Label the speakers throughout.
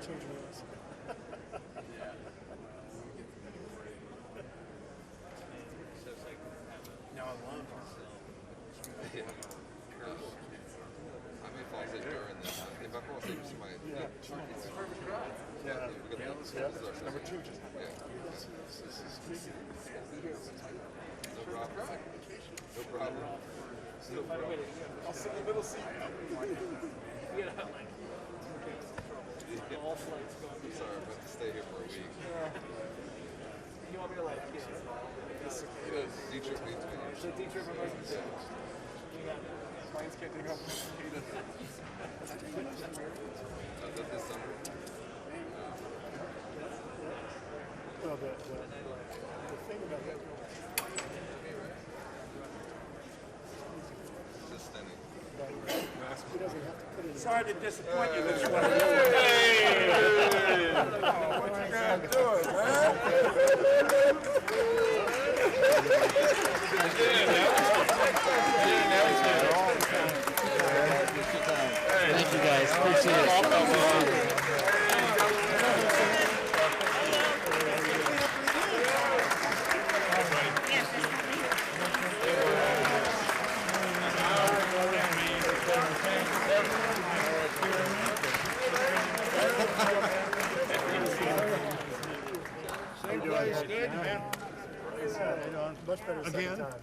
Speaker 1: change wheels. No, I love
Speaker 2: Yeah. I may fall asleep during this. If I fall asleep, somebody. Yeah. It's a perfect ride. Yeah.
Speaker 1: Number 2 just.
Speaker 2: Yeah.
Speaker 1: This is speaking.
Speaker 2: No problem. No problem. No problem.
Speaker 1: I'll sit in the middle seat.
Speaker 3: You know, like, all flights going.
Speaker 2: I'm sorry, I'm going to stay here for a week.
Speaker 3: You want me to, like,
Speaker 2: D-trip needs me.
Speaker 3: so D-trip emergency.
Speaker 1: Planes can't take off.
Speaker 2: Is that this summer?
Speaker 1: Well, the thing about that.
Speaker 2: Just standing.
Speaker 1: He doesn't have to put it in.
Speaker 4: Sorry to disappoint you this way.
Speaker 1: What you guys doing, man?
Speaker 5: Thank you guys. Appreciate it.
Speaker 1: Much better second time.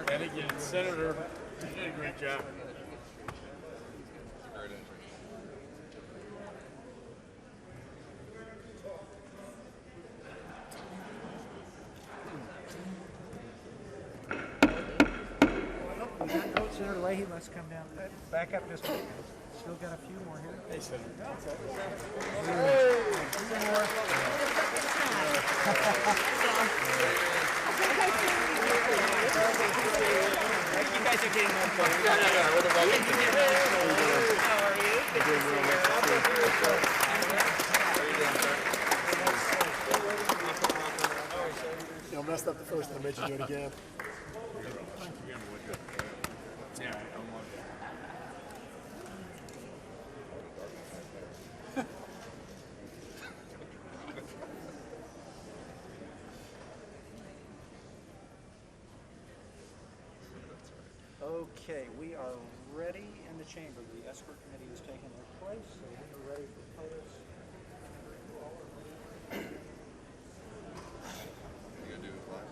Speaker 4: And again. Senator, you did a great job.
Speaker 2: Great entry.
Speaker 3: Senator Leahy must come down. Back up just a minute. Still got a few more here.
Speaker 4: Hey, Senator.
Speaker 3: You guys are getting on board. How are you?
Speaker 1: You know, messed up the first one, made you do it again.
Speaker 4: Yeah, I'm on
Speaker 3: Okay, we are ready in the chamber. The escort committee has taken their place, so we are ready for photos.
Speaker 2: You gonna do it live?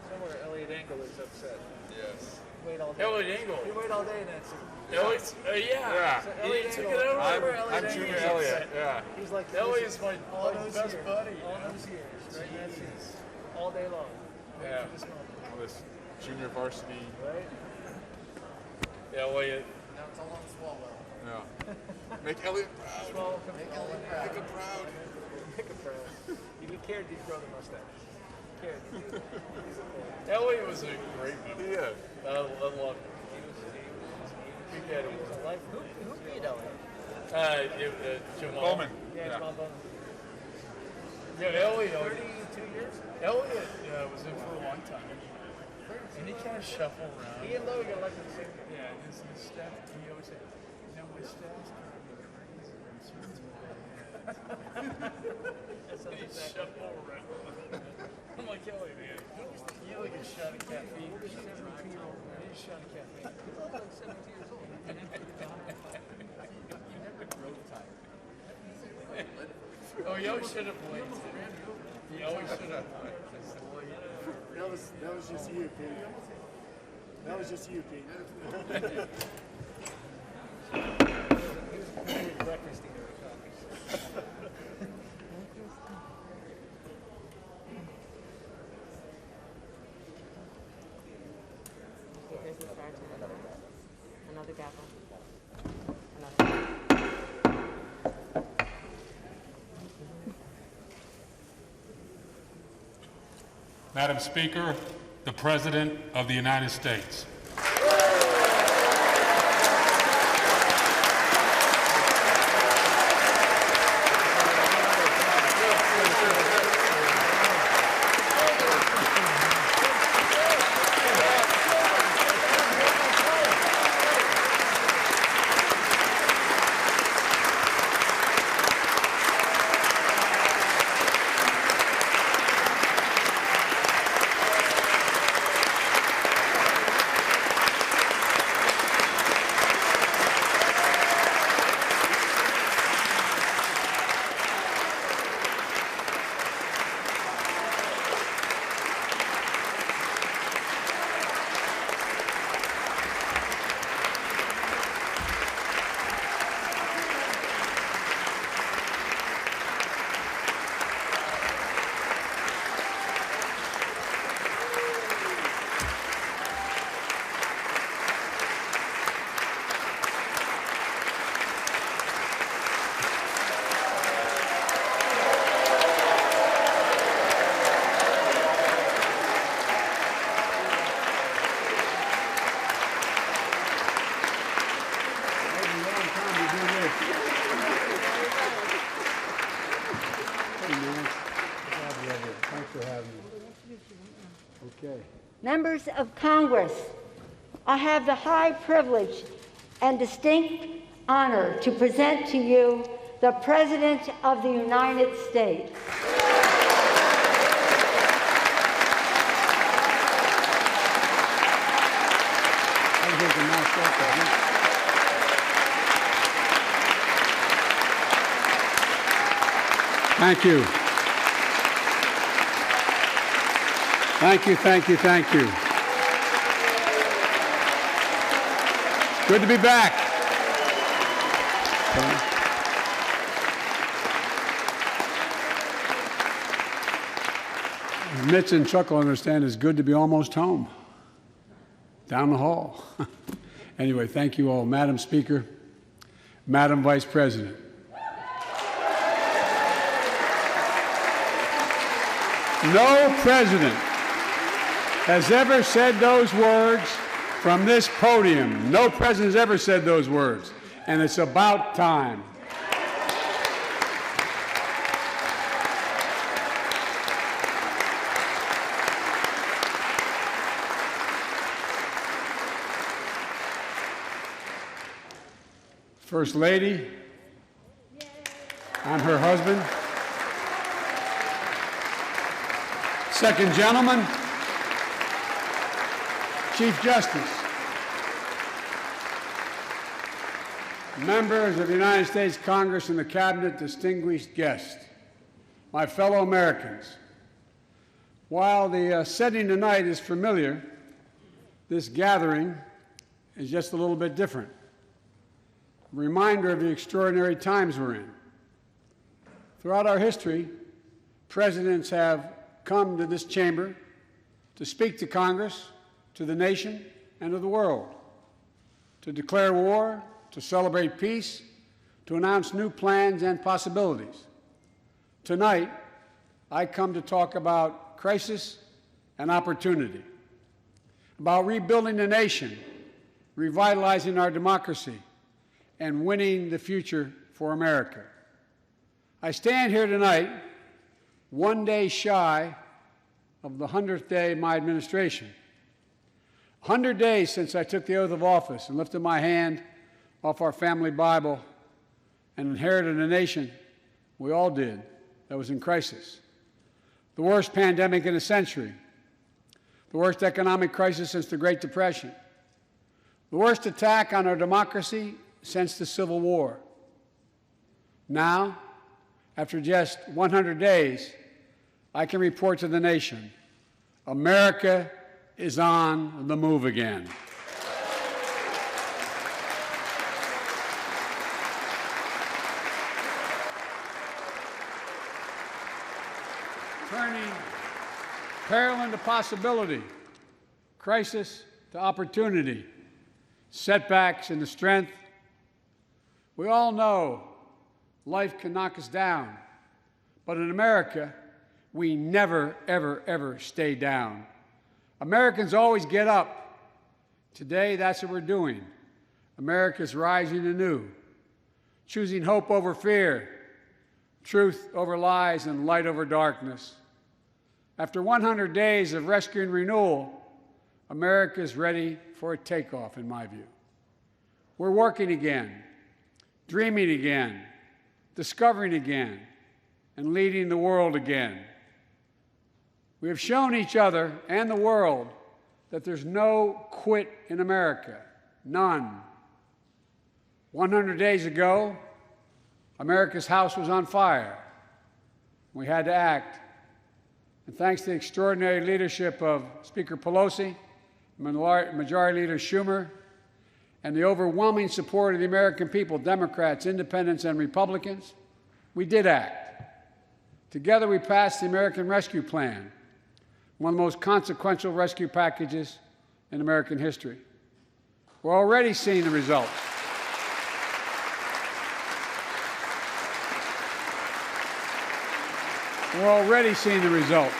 Speaker 3: Somewhere Elliot Engel is upset.
Speaker 2: Yes.
Speaker 3: Wait all day.
Speaker 4: Elliot Engel.
Speaker 3: You wait all day, Nancy.
Speaker 4: Elliot's, yeah.
Speaker 3: So
Speaker 4: He
Speaker 3: Elliot
Speaker 4: took
Speaker 3: Engel,
Speaker 4: it over.
Speaker 2: I'm Junior Elliott. Yeah.
Speaker 3: He's like
Speaker 4: Elliot's my
Speaker 3: all those
Speaker 4: best
Speaker 3: years,
Speaker 4: buddy.
Speaker 3: all those years, right, Nancy? All day long.
Speaker 4: Yeah.
Speaker 3: This moment,
Speaker 6: This junior varsity.
Speaker 3: right?
Speaker 4: Elliot.
Speaker 2: Now it's all on swallow.
Speaker 6: Yeah. Make Elliot proud.
Speaker 3: Swallow comes all in
Speaker 2: Make him proud.
Speaker 3: Make him proud. You cared to grow the mustache. Cared.
Speaker 4: Elliot was a great member.
Speaker 6: Yeah.
Speaker 4: I loved him. Big Daddy was.
Speaker 3: Who beat Elliot?
Speaker 4: Jamal.
Speaker 6: Bowman.
Speaker 3: Yeah, Jamal Bowman.
Speaker 4: Yeah, Elliot.
Speaker 3: 32 years?
Speaker 4: Elliot was in for a long time. And he kind of shuffled around.
Speaker 3: He and Logan are like the same thing.
Speaker 4: Yeah, his staff, he always said, my staff's kind of crazy. I'm certain it's
Speaker 3: That's
Speaker 4: and he shuffled around. I'm like, Elliot, man, you like a shot of caffeine.
Speaker 3: 72-year-old man.
Speaker 4: You shot of caffeine.
Speaker 3: He looked like 70 years old.
Speaker 4: Oh, you always should have blinked. You always should have blinked.
Speaker 1: That was just you, Pete. That was just you, Pete.
Speaker 3: He was breakfast eater at coffee.
Speaker 7: Here's the start. Another gavel. Another.
Speaker 8: Madam Speaker, the President of the United States.
Speaker 9: Members of Congress, I have the high privilege and distinct honor to present to you the President of the United States.
Speaker 10: Thank you. Thank you, thank you, thank you. Good to be back. Mitch and Chuck will understand it's good to be almost home. Down the hall. Anyway, thank you all. Madam Speaker, Madam Vice President. No president has ever said those words from this podium. No president has ever said those words. And it's about time. First Lady, I'm her husband. Second Gentleman, Chief Justice, members of the United States Congress and the Cabinet, distinguished guests, my fellow Americans. While the setting tonight is familiar, this gathering is just a little bit different. A reminder of the extraordinary times we're in. Throughout our history, presidents have come to this chamber to speak to Congress, to the nation, and to the world, to declare war, to celebrate peace, to announce new plans and possibilities. Tonight, I come to talk about crisis and opportunity, about rebuilding the nation, revitalizing our democracy, and winning the future for America. I stand here tonight, one day shy of the 100th day of my administration. 100 days since I took the oath of office and lifted my hand off our family Bible and inherited a nation, we all did, that was in crisis. The worst pandemic in a century, the worst economic crisis since the Great Depression, the worst attack on our democracy since the Civil War. Now, after just 100 days, I can report to the nation, America is on the move again. Turning peril into possibility, crisis to opportunity, setbacks into strength. We all know life can knock us down, but in America, we never, ever, ever stay down. Americans always get up. Today, that's what we're doing. America's rising anew, choosing hope over fear, truth over lies, and light over darkness. After 100 days of rescue and renewal, America is ready for a takeoff, in my view. We're working again, dreaming again, discovering again, and leading the world again. We have shown each other and the world that there's no quit in America, none. 100 days ago, America's house was on fire. We had to act. And thanks to the extraordinary leadership of Speaker Pelosi, Majority Leader Schumer, and the overwhelming support of the American people, Democrats, Independents, and Republicans, we did act. Together, we passed the American Rescue Plan, one of the most consequential rescue packages in American history. We're already seeing the results. We're already seeing the results.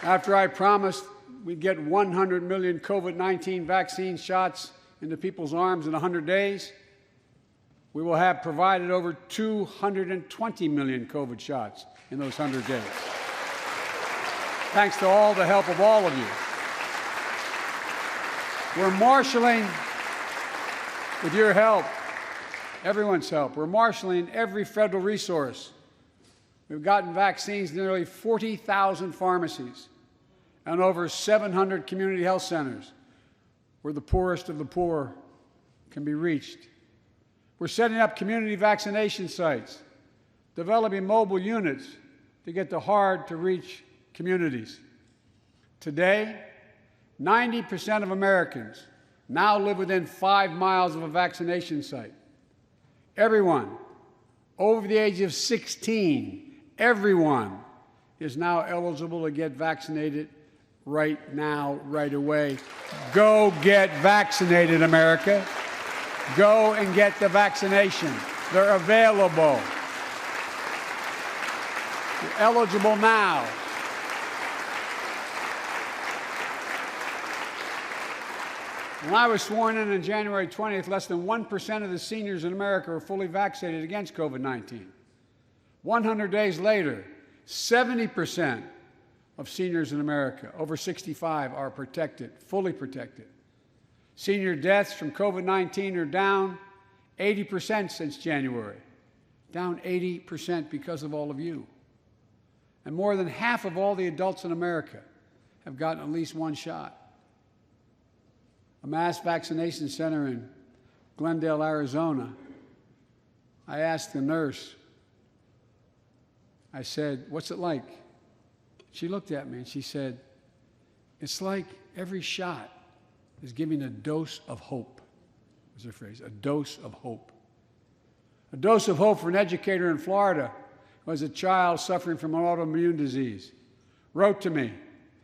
Speaker 10: After I promised we'd get 100 million COVID-19 vaccine shots into people's arms in 100 days, we will have provided over 220 million COVID shots in those 100 days. Thanks to all the help of all of you. We're marshaling, with your help, everyone's help, we're marshaling every federal resource. We've gotten vaccines to nearly 40,000 pharmacies and over 700 community health centers where the poorest of the poor can be reached. We're setting up community vaccination sites, developing mobile units to get to hard-to-reach communities. Today, 90% of Americans now live within 5 miles of a vaccination site. Everyone over the age of 16, everyone is now eligible to get vaccinated right now, right away. Go get vaccinated, America. Go and get the vaccination. They're available. You're eligible now. When I was sworn in on January 20th, less than 1% of the seniors in America were fully vaccinated against COVID-19. 100 days later, 70% of seniors in America over 65 are protected, fully protected. Senior deaths from COVID-19 are down 80% since January, down 80% because of all of you. And more than half of all the adults in America have gotten at least one shot. A mass vaccination center in Glendale, Arizona, I asked the nurse, I said, "What's it like?" She looked at me and she said, "It's like every shot is giving a dose of hope," was her phrase, a dose of hope. A dose of hope for an educator in Florida who has a child suffering from an autoimmune disease. Wrote to me,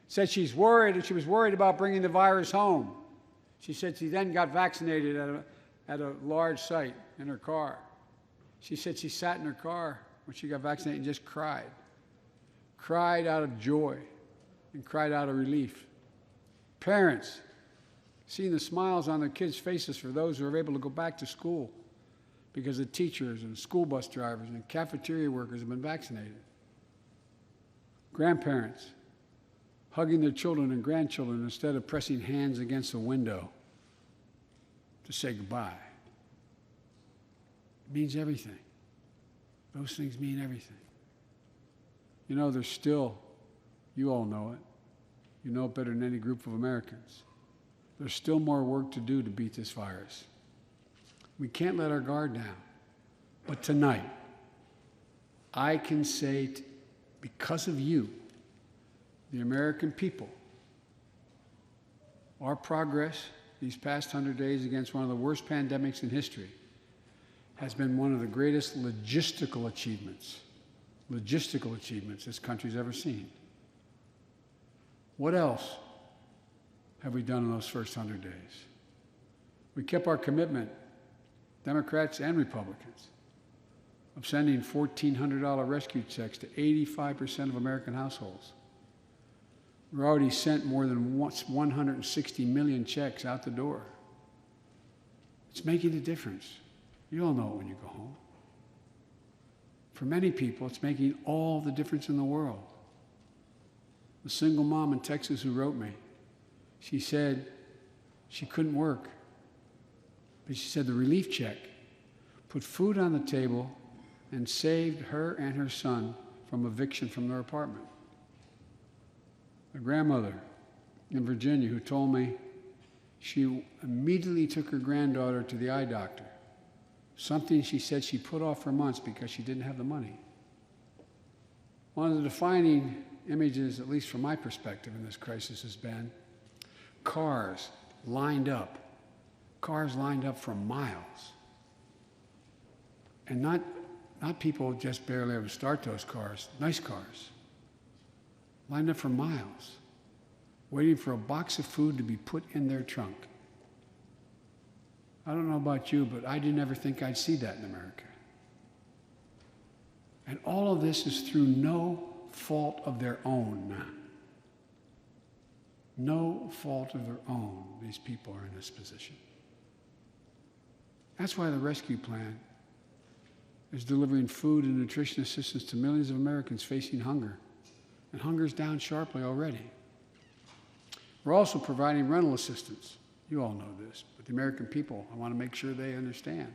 Speaker 10: said she's worried, and she was worried about bringing the virus home. She said she then got vaccinated at a large site in her car. She said she sat in her car when she got vaccinated and just cried. Cried out of joy and cried out of relief. Parents, seeing the smiles on their kids' faces for those who are able to go back to school because the teachers and school bus drivers and cafeteria workers have been vaccinated. Grandparents, hugging their children and grandchildren instead of pressing hands against a window to say goodbye. It means everything. Those things mean everything. You know, there's still, you all know it, you know it better than any group of Americans, there's still more work to do to beat this virus. We can't let our guard down. But tonight, I can say, because of you, the American people, our progress these past 100 days against one of the worst pandemics in history has been one of the greatest logistical achievements this country's ever seen. What else have we done in those first 100 days? We kept our commitment, Democrats and Republicans, of sending $1,400 rescue checks to 85% of American households. We've already sent more than 160 million checks out the door. It's making a difference. You all know it when you go home. For many people, it's making all the difference in the world. The single mom in Texas who wrote me, she said she couldn't work, but she said the relief check put food on the table and saved her and her son from eviction from their apartment. A grandmother in Virginia who told me she immediately took her granddaughter to the eye doctor, something she said she put off for months because she didn't have the money. One of the defining images, at least from my perspective in this crisis, has been cars lined up for miles. And not people just barely able to start those cars, nice cars, lined up for miles, waiting for a box of food to be put in their trunk. I don't know about you, but I didn't ever think I'd see that in America. And all of this is through no fault of their own. No fault of their own, these people are in this position. That's why the rescue plan is delivering food and nutrition assistance to millions of Americans facing hunger. And hunger is down sharply already. We're also providing rental assistance. You all know this, but the American people, I want to make sure they understand.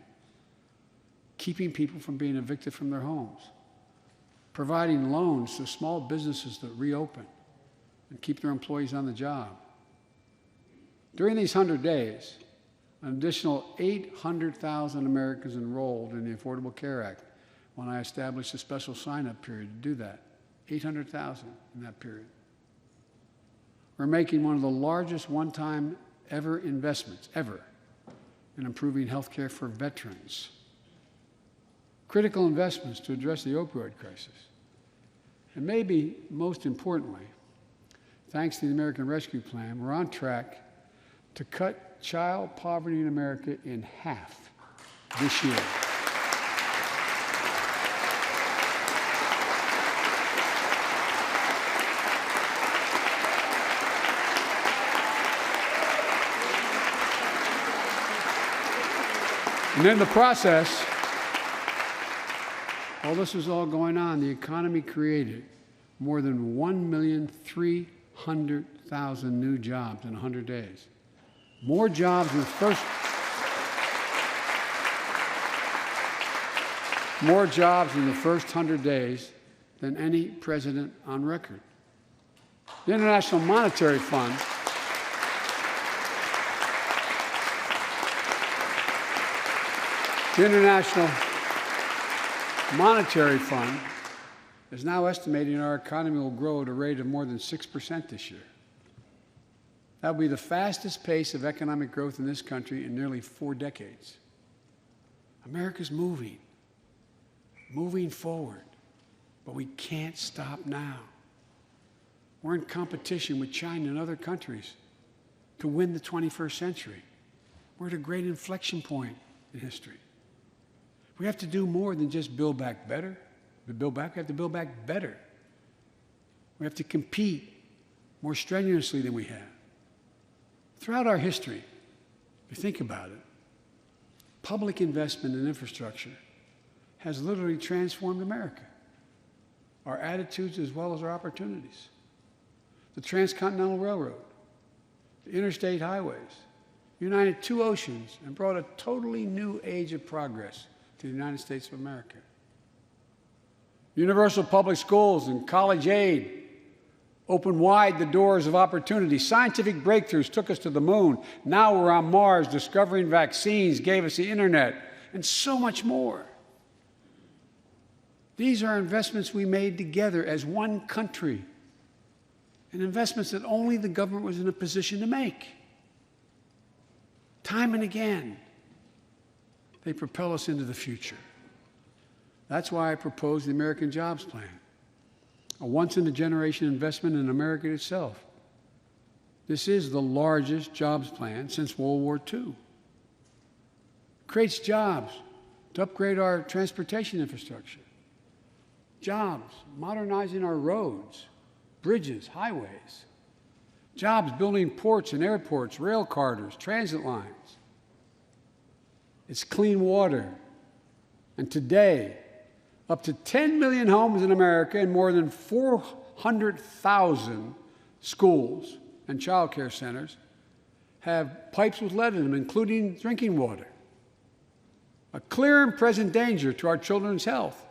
Speaker 10: Keeping people from being evicted from their homes. Providing loans to small businesses that reopen and keep their employees on the job. During these 100 days, an additional 800,000 Americans enrolled in the Affordable Care Act when I established a special sign-up period to do that. 800,000 in that period. We're making one of the largest one-time ever investments, ever, in improving health care for veterans. Critical investments to address the opioid crisis. And maybe most importantly, thanks to the American Rescue Plan, we're on track to cut child poverty in America in half this year. And in the process, while this was all going on, the economy created more than 1,300,000 new jobs in 100 days. More jobs in the first 100 days than any president on record. The International Monetary Fund is now estimating our economy will grow at a rate of more than 6% this year. That will be the fastest pace of economic growth in this country in nearly 4 decades. America's moving forward, but we can't stop now. We're in competition with China and other countries to win the 21st century. We're at a great inflection point in history. We have to do more than just build back better. We have to build back better. We have to compete more strenuously than we have. Throughout our history, if you think about it, public investment in infrastructure has literally transformed America, our attitudes as well as our opportunities. The Transcontinental Railroad, the interstate highways, united 2 oceans and brought a totally new age of progress to the United States of America. Universal public schools and college aid opened wide the doors of opportunity. Scientific breakthroughs took us to the moon. Now we're on Mars. Discovering vaccines gave us the internet, and so much more. These are investments we made together as one country, and investments that only the government was in a position to make. Time and again, they propel us into the future. That's why I proposed the American Jobs Plan, a once-in-a-generation investment in America itself. This is the largest jobs plan since World War II. It creates jobs to upgrade our transportation infrastructure, jobs modernizing our roads, bridges, highways, jobs building ports and airports, rail corridors, transit lines. It's clean water. And today, up to 10 million homes in America and more than 400,000 schools and child care centers have pipes with lead in them, including drinking water. A clear and present danger to our children's health.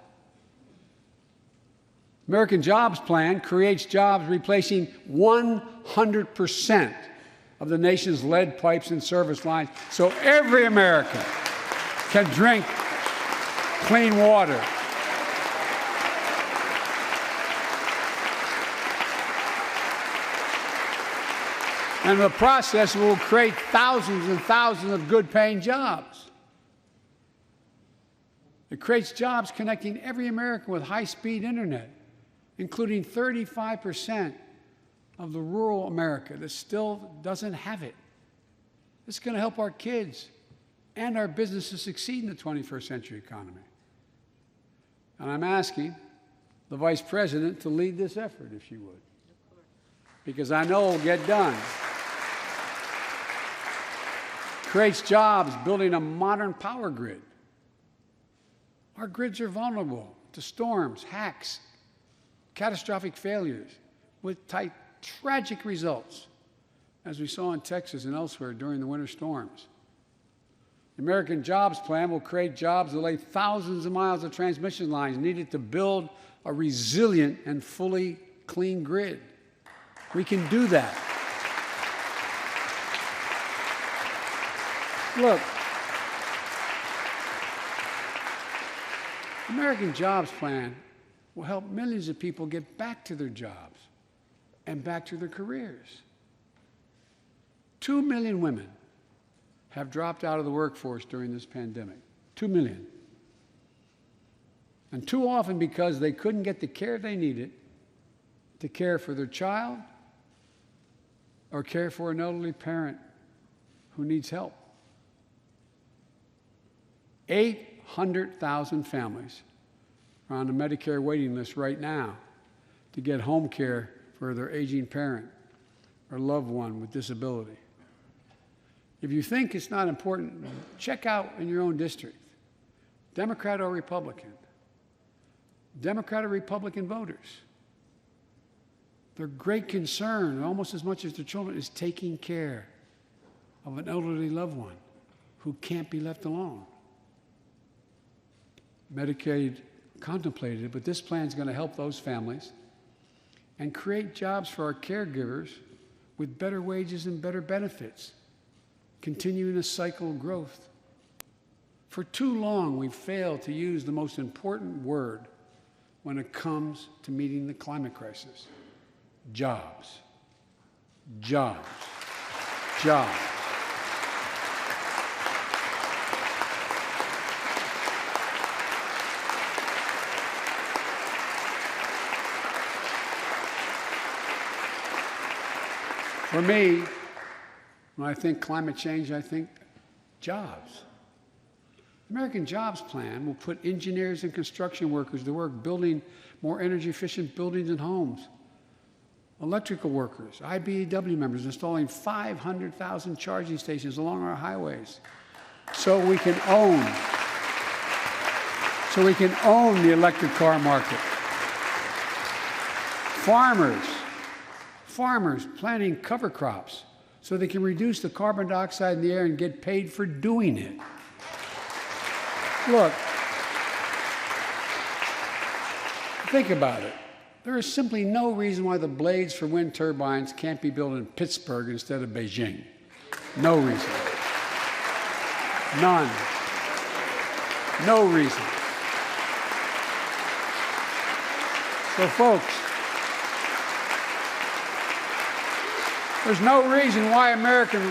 Speaker 10: American Jobs Plan creates jobs replacing 100% of the nation's lead pipes and service lines, so every American can drink clean water. And in the process, we will create thousands and thousands of good-paying jobs. It creates jobs connecting every American with high-speed internet, including 35% of the rural America that still doesn't have it. This is going to help our kids and our businesses succeed in the 21st century economy. And I'm asking the Vice President to lead this effort, if she would, because I know it will get done. Creates jobs building a modern power grid. Our grids are vulnerable to storms, hacks, catastrophic failures with tragic results, as we saw in Texas and elsewhere during the winter storms. The American Jobs Plan will create jobs that lay thousands of miles of transmission lines needed to build a resilient and fully clean grid. We can do that. Look, the American Jobs Plan will help millions of people get back to their jobs and back to their careers. 2 million women have dropped out of the workforce during this pandemic. 2 million. And too often because they couldn't get the care they needed to care for their child or care for an elderly parent who needs help. 800,000 families are on the Medicare waiting list right now to get home care for their aging parent or loved one with disability. If you think it's not important, check out in your own district, Democrat or Republican, Democrat or Republican voters. Their great concern, almost as much as their children, is taking care of an elderly loved one who can't be left alone. Medicaid contemplated it, but this plan is going to help those families and create jobs for our caregivers with better wages and better benefits, continuing a cycle of growth. For too long, we've failed to use the most important word when it comes to meeting the climate crisis: jobs. Jobs. Jobs. For me, when I think climate change, I think jobs. The American Jobs Plan will put engineers and construction workers to work building more energy-efficient buildings and homes. Electrical workers, IBEW members installing 500,000 charging stations along our highways so we can own the electric car market. Farmers planting cover crops so they can reduce the carbon dioxide in the air and get paid for doing it. Look, think about it. There is simply no reason why the blades for wind turbines can't be built in Pittsburgh instead of Beijing. No reason. None. No reason. So, folks, there's no reason why American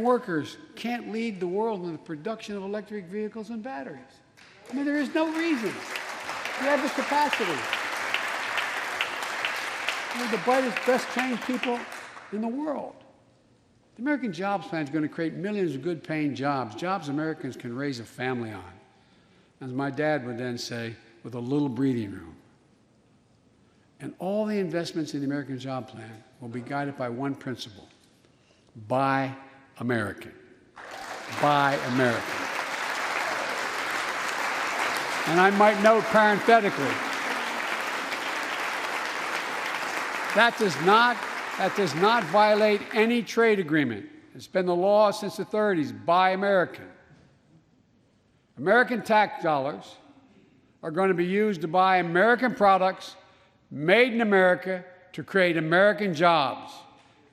Speaker 10: workers can't lead the world in the production of electric vehicles and batteries. I mean, there is no reason. We have the capacity. We're the brightest, best trained people in the world. The American Jobs Plan is going to create millions of good paying jobs, jobs Americans can raise a family on. As my dad would then say, with a little breathing room. And all the investments in the American Job Plan will be guided by one principle: buy American. Buy American. And I might note parenthetically, that does not violate any trade agreement. It's been the law since the 30s. Buy American. American tax dollars are going to be used to buy American products made in America to create American jobs.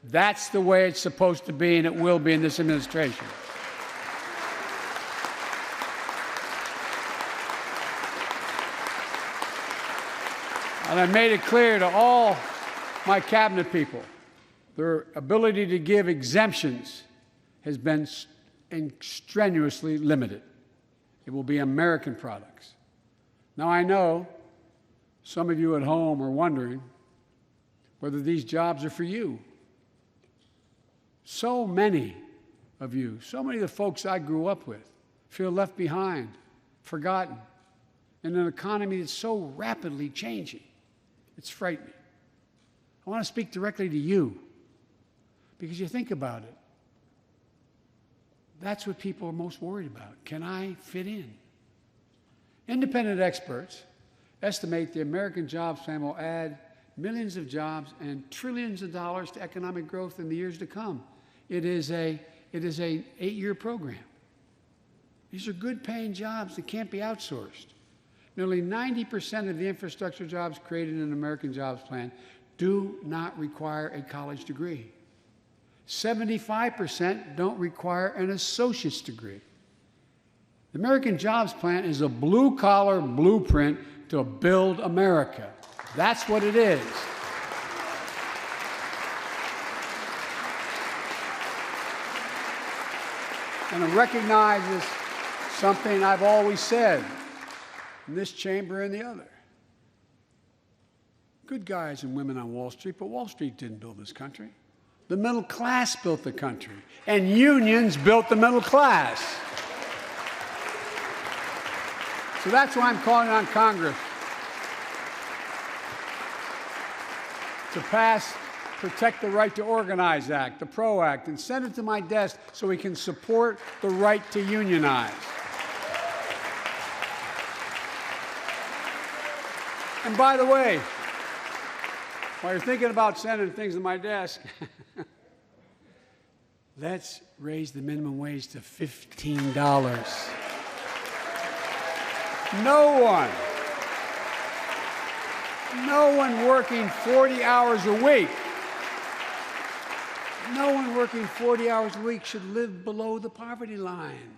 Speaker 10: That's the way it's supposed to be, and it will be in this administration. And I made it clear to all my cabinet people, their ability to give exemptions has been strenuously limited. It will be American products. Now, I know some of you at home are wondering whether these jobs are for you. So many of you, so many of the folks I grew up with, feel left behind, forgotten, in an economy that's so rapidly changing. It's frightening. I want to speak directly to you, because you think about it. That's what people are most worried about. Can I fit in? Independent experts estimate the American Jobs Plan will add millions of jobs and trillions of dollars to economic growth in the years to come. It is an 8-year program. These are good-paying jobs that can't be outsourced. Nearly 90% of the infrastructure jobs created in the American Jobs Plan do not require a college degree. 75% don't require an associate's degree. The American Jobs Plan is a blue-collar blueprint to build America. That's what it is. And it recognizes something I've always said in this chamber and the other. Good guys and women on Wall Street, but Wall Street didn't build this country. The middle class built the country, and unions built the middle class. So that's why I'm calling on Congress to pass Protect the Right to Organize Act, the PRO Act, and send it to my desk so we can support the right to unionize. And by the way, while you're thinking about sending things to my desk, let's raise the minimum wage to $15. No one working 40 hours a week, no one working 40 hours a week should live below the poverty line.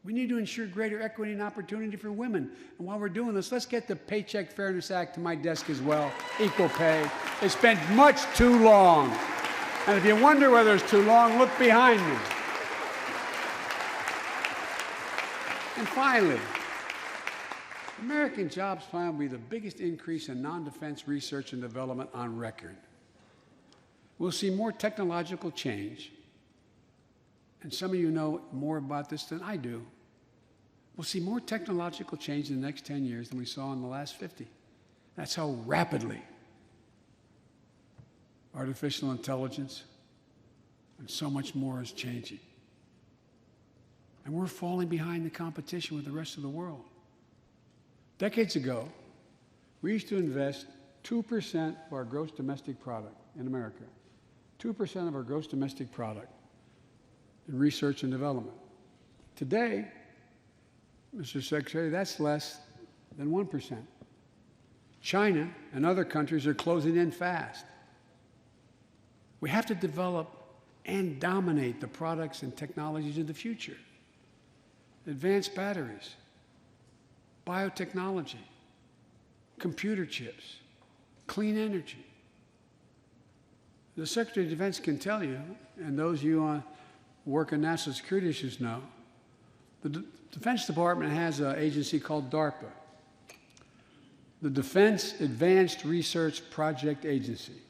Speaker 10: We need to ensure greater equity and opportunity for women. And while we're doing this, let's get the Paycheck Fairness Act to my desk as well, equal pay. It's been much too long. And if you wonder whether it's too long, look behind me. And finally, the American Jobs Plan will be the biggest increase in non-defense research and development on record. We'll see more technological change. And some of you know more about this than I do. We'll see more technological change in the next 10 years than we saw in the last 50. That's how rapidly artificial intelligence and so much more is changing. And we're falling behind the competition with the rest of the world. Decades ago, we used to invest 2% of our gross domestic product in America, 2% of our gross domestic product in research and development. Today, Mr. Secretary, that's less than 1%. China and other countries are closing in fast. We have to develop and dominate the products and technologies of the future. Advanced batteries, biotechnology, computer chips, clean energy. The Secretary of Defense can tell you, and those of you work in national security issues know, the Defense Department has an agency called DARPA, the Defense Advanced Research Project Agency.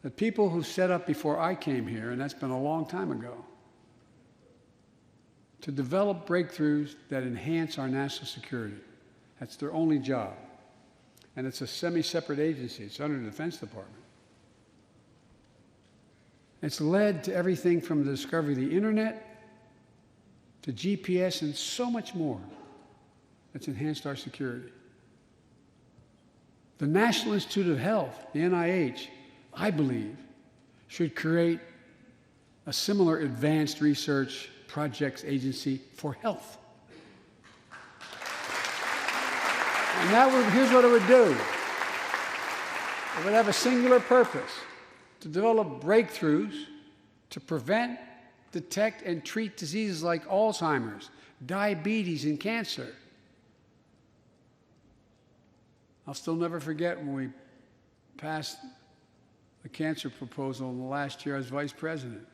Speaker 10: The people who set up before I came here, and that's been a long time ago, to develop breakthroughs that enhance our national security. That's their only job. And it's a semi-separate agency. It's under the Defense Department. It's led to everything from the discovery of the internet to GPS and so much more that's enhanced our security. The National Institute of Health, the NIH, I believe, should create a similar advanced research projects agency for health. And here's what it would do. It would have a singular purpose: to develop breakthroughs to prevent, detect, and treat diseases like Alzheimer's, diabetes, and cancer. I'll still never forget when we passed the cancer proposal in the last year as vice president.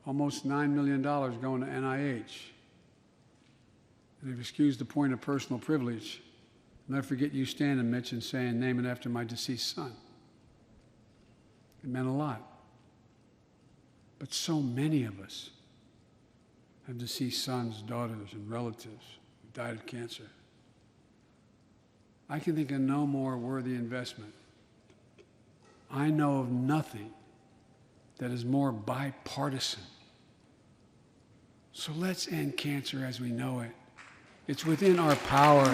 Speaker 10: Almost $9 million going to NIH. And if you excuse the point of personal privilege, I'll never forget you standing, Mitch, and saying, "Name it after my deceased son." It meant a lot. But so many of us have deceased sons, daughters, and relatives who died of cancer. I can think of no more worthy investment. I know of nothing that is more bipartisan So let's end cancer as we know it. It's within our power.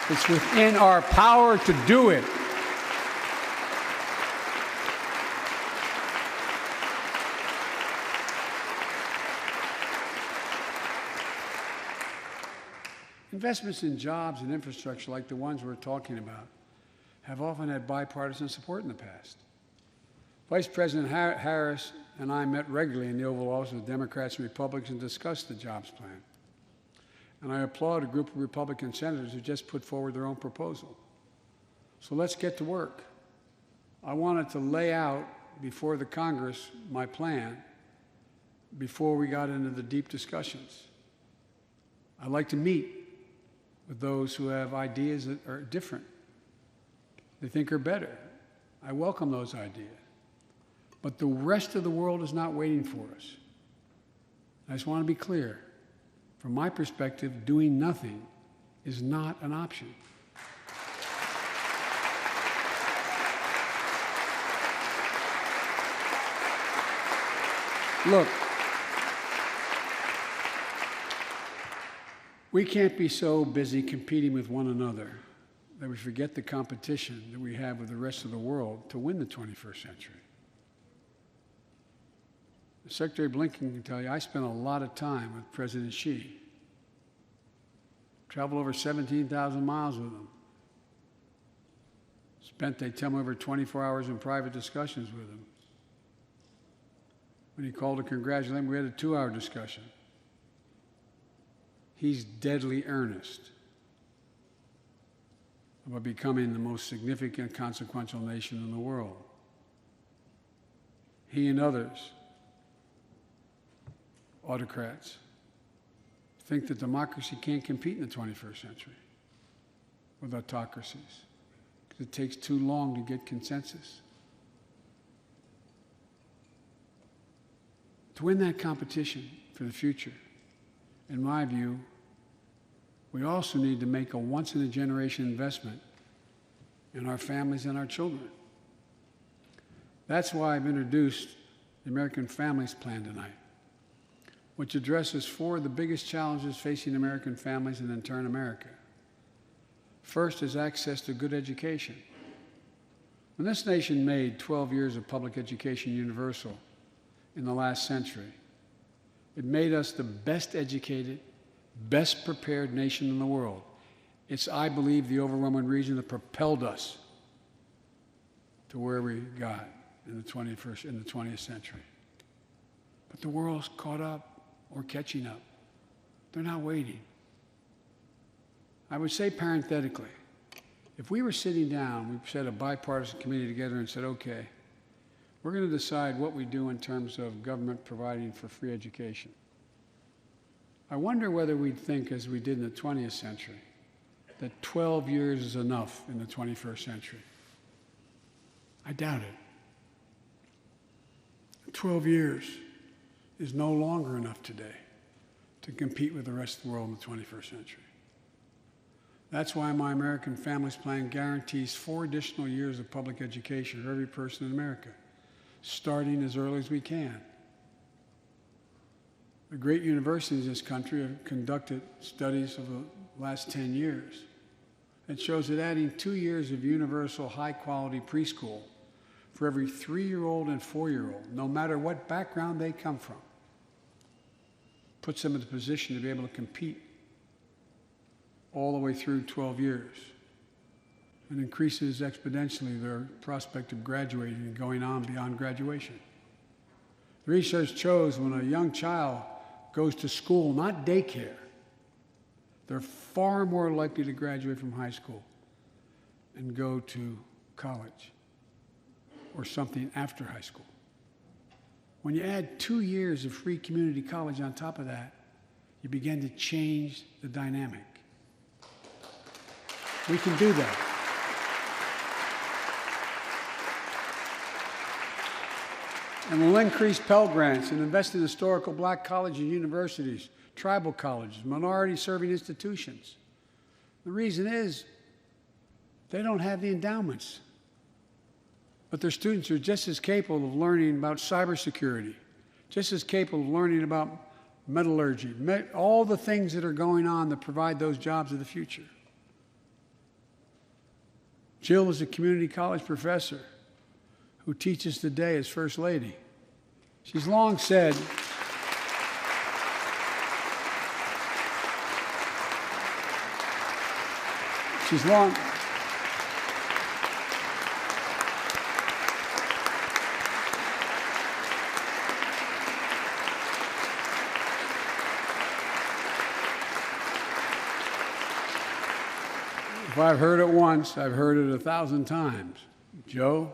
Speaker 10: It's within our power to do it. Investments in jobs and infrastructure like the ones we're talking about have often had bipartisan support in the past. Vice President Harris and I met regularly in the Oval Office with Democrats and Republicans and discussed the jobs plan. And I applaud a group of Republican senators who just put forward their own proposal. So let's get to work. I wanted to lay out before the Congress my plan before we got into the deep discussions. I'd like to meet with those who have ideas that are different, they think are better. I welcome those ideas. But the rest of the world is not waiting for us. I just want to be clear. From my perspective, doing nothing is not an option. Look, we can't be so busy competing with one another that we forget the competition that we have with the rest of the world to win the 21st century. Secretary Blinken can tell you, I spent a lot of time with President Xi. Traveled over 17,000 miles with him. Spent, they tell me, over 24 hours in private discussions with him. When he called to congratulate him, we had a 2-hour discussion. He's deadly earnest about becoming the most significant, consequential nation in the world. He and others, autocrats, think that democracy can't compete in the 21st century with autocracies because it takes too long to get consensus. To win that competition for the future, in my view, we also need to make a once-in-a-generation investment in our families and our children. That's why I've introduced the American Families Plan tonight, which addresses 4 of the biggest challenges facing American families and in turn America. First is access to good education. When this nation made 12 years of public education universal in the last century, it made us the best educated, best prepared nation in the world. It's, I believe, the overwhelming reason that propelled us to where we got in the 20th century. But the world's caught up or catching up. They're not waiting. I would say parenthetically, if we were sitting down, we set a bipartisan committee together and said, okay, we're going to decide what we do in terms of government providing for free education. I wonder whether we'd think, as we did in the 20th century, that 12 years is enough in the 21st century. I doubt it. 12 years is no longer enough today to compete with the rest of the world in the 21st century. That's why my American Families Plan guarantees 4 additional years of public education for every person in America, starting as early as we can. The great universities in this country have conducted studies of the last 10 years. It shows that adding 2 years of universal high-quality preschool for every 3-year-old and 4-year-old, no matter what background they come from, puts them in the position to be able to compete all the way through 12 years and increases exponentially their prospect of graduating and going on beyond graduation. The research shows when a young child goes to school, not daycare, they're far more likely to graduate from high school and go to college or something after high school. When you add 2 years of free community college on top of that, you begin to change the dynamic. We can do that. And we'll increase Pell Grants and invest in historical black colleges and universities, tribal colleges, minority-serving institutions. The reason is they don't have the endowments. But their students are just as capable of learning about cybersecurity, just as capable of learning about metallurgy, all the things that are going on that provide those jobs of the future. Jill is a community college professor who teaches today as First Lady. She's long said, if I've heard it once, I've heard it 1,000 times. Joe,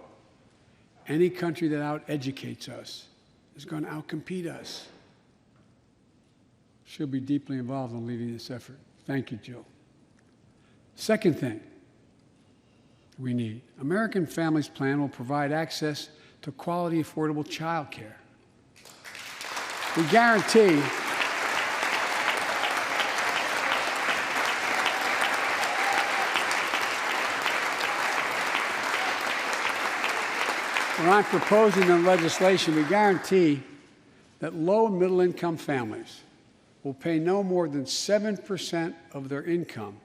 Speaker 10: any country that out-educates us is going to outcompete us. She'll be deeply involved in leading this effort. Thank you, Jill. Second thing we need, American Families Plan will provide access to quality, affordable child care. We guarantee when I'm proposing the legislation, we guarantee that low and middle income families will pay no more than 7% of their income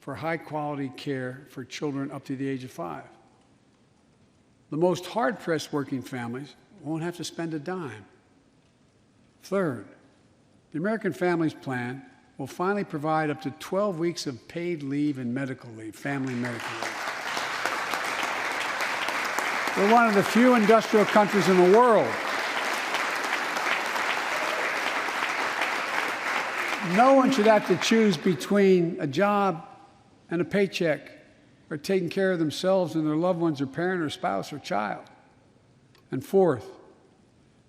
Speaker 10: for high-quality care for children up to the age of 5. The most hard-pressed working families won't have to spend a dime. Third, the American Families Plan will finally provide up to 12 weeks of paid leave and medical leave, family medical leave. We're one of the few industrial countries in the world. No one should have to choose between a job and a paycheck, or taking care of themselves and their loved ones, or parent or spouse or child. And fourth,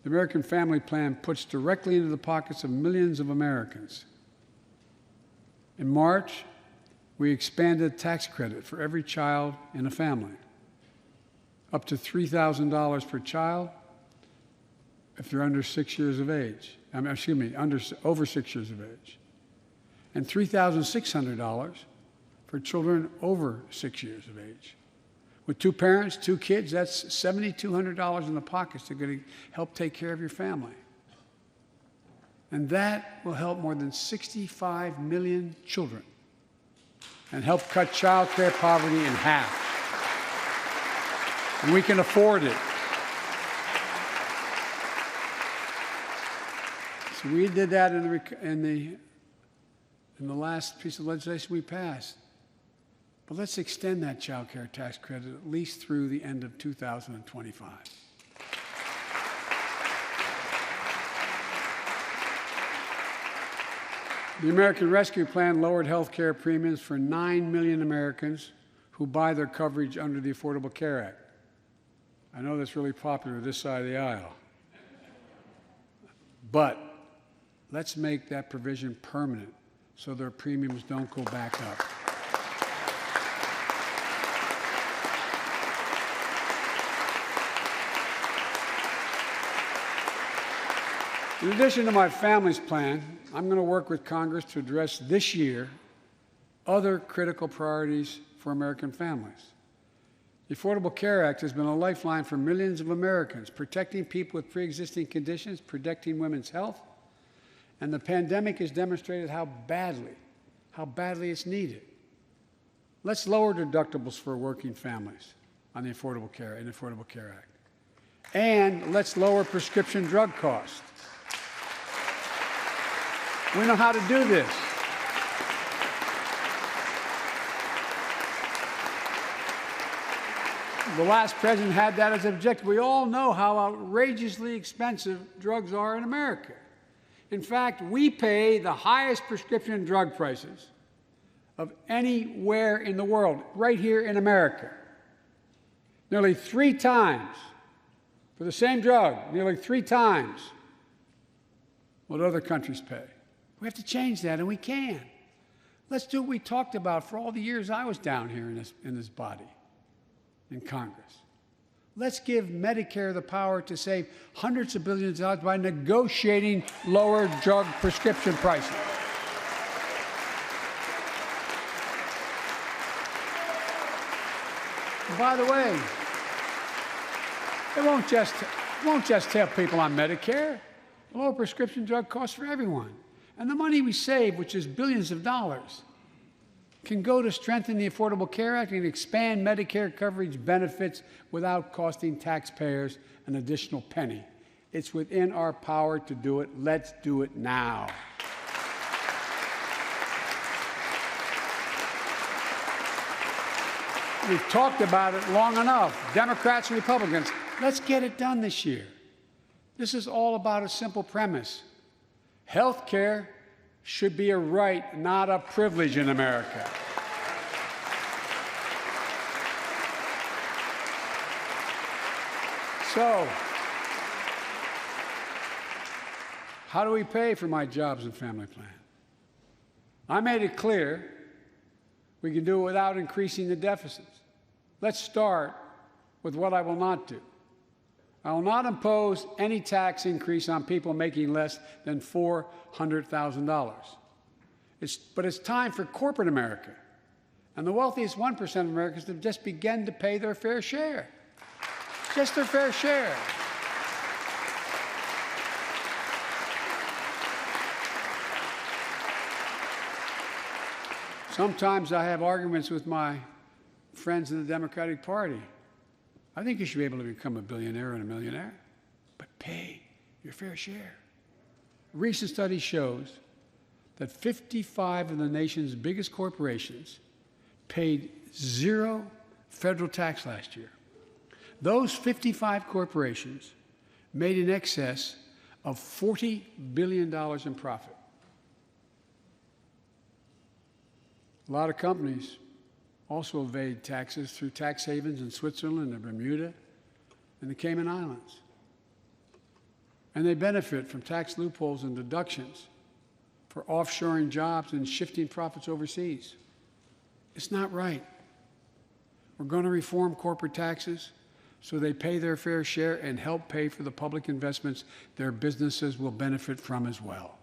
Speaker 10: the American Family Plan puts directly into the pockets of millions of Americans. In March, we expanded tax credit for every child in a family, up to $3,000 per child if they're under 6 years of age. Over 6 years of age, and $3,600 for children over 6 years of age. With 2 parents, 2 kids, that's $7,200 in the pockets that are going to help take care of your family. And that will help more than 65 million children and help cut child care poverty in half. And we can afford it. So we did that in the last piece of legislation we passed. But let's extend that child care tax credit at least through the end of 2025. The American Rescue Plan lowered health care premiums for 9 million Americans who buy their coverage under the Affordable Care Act. I know that's really popular this side of the aisle. But let's make that provision permanent so their premiums don't go back up. In addition to my family's plan, I'm going to work with Congress to address this year other critical priorities for American families. The Affordable Care Act has been a lifeline for millions of Americans, protecting people with pre-existing conditions, protecting women's health, and the pandemic has demonstrated how badly it's needed. Let's lower deductibles for working families on the Affordable Care Act. And let's lower prescription drug costs. We know how to do this. The last president had that as an objective. We all know how outrageously expensive drugs are in America. In fact, we pay the highest prescription drug prices of anywhere in the world, right here in America. Nearly 3 times for the same drug, nearly 3 times what other countries pay. We have to change that, and we can. Let's do what we talked about for all the years I was down here in this body, in Congress. Let's give Medicare the power to save hundreds of billions of dollars by negotiating lower drug prescription prices. And by the way, it won't just help people on Medicare. lower prescription drug costs for everyone. And the money we save, which is billions of dollars, can go to strengthen the Affordable Care Act and expand Medicare coverage benefits without costing taxpayers an additional penny. It's within our power to do it. Let's do it now. We've talked about it long enough, Democrats and Republicans. Let's get it done this year. This is all about a simple premise. Health care should be a right, not a privilege in America. So, how do we pay for my jobs and family plan? I made it clear we can do it without increasing the deficits. Let's start with what I will not do. I will not impose any tax increase on people making less than $400,000. But it's time for corporate America and the wealthiest 1% of Americans to just begin to pay their fair share. Just their fair share. Sometimes I have arguments with my friends in the Democratic Party. I think you should be able to become a billionaire and a millionaire, but pay your fair share. A recent study shows that 55 of the nation's biggest corporations paid zero federal tax last year. Those 55 corporations made in excess of $40 billion in profit. A lot of companies also evade taxes through tax havens in Switzerland and Bermuda and the Cayman Islands. And they benefit from tax loopholes and deductions for offshoring jobs and shifting profits overseas. It's not right. We're going to reform corporate taxes so they pay their fair share and help pay for the public investments their businesses will benefit from as well.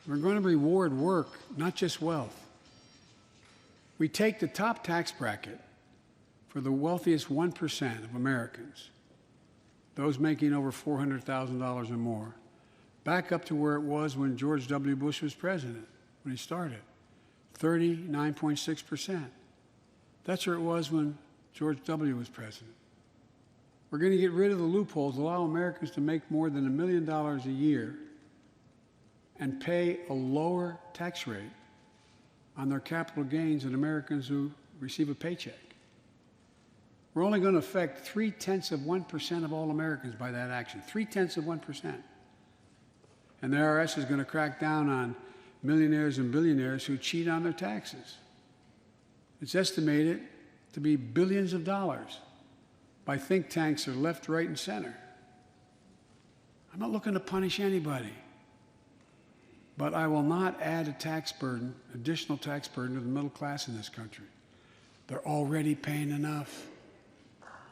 Speaker 10: We're going to reward work, not just wealth. We take the top tax bracket for the wealthiest 1% of Americans, those making over $400,000 or more, back up to where it was when George W. Bush was president, when he started, 39.6%. That's where it was when George W. was president. We're going to get rid of the loopholes, allow Americans to make more than $1 million a year and pay a lower tax rate on their capital gains than Americans who receive a paycheck. We're only going to affect 0.3% of all Americans by that action, 0.3%. And the IRS is going to crack down on millionaires and billionaires who cheat on their taxes. It's estimated to be billions of dollars by think tanks that are left, right, and center. I'm not looking to punish anybody. But I will not add a tax burden, additional tax burden to the middle class in this country. They're already paying enough.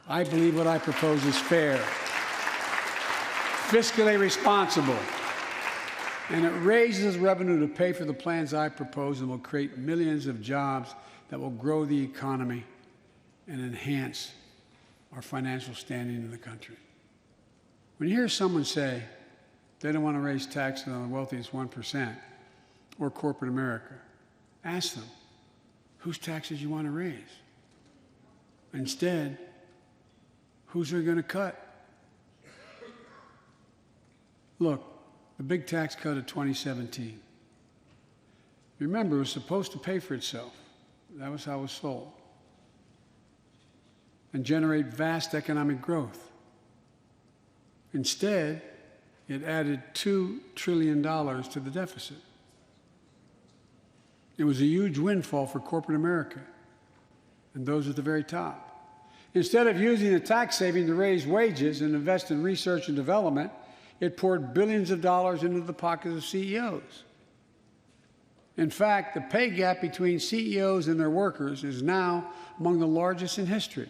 Speaker 10: I believe what I propose is fair, fiscally responsible, and it raises revenue to pay for the plans I propose and will create millions of jobs that will grow the economy and enhance our financial standing in the country. When you hear someone say, they don't want to raise taxes on the wealthiest 1% or corporate America, ask them, whose taxes you want to raise? Instead, whose are going to cut? Look, the big tax cut of 2017. Remember, it was supposed to pay for itself. That was how it was sold. And generate vast economic growth. Instead, it added $2 trillion to the deficit. It was a huge windfall for corporate America and those at the very top. Instead of using the tax saving to raise wages and invest in research and development, it poured billions of dollars into the pockets of CEOs. In fact, the pay gap between CEOs and their workers is now among the largest in history.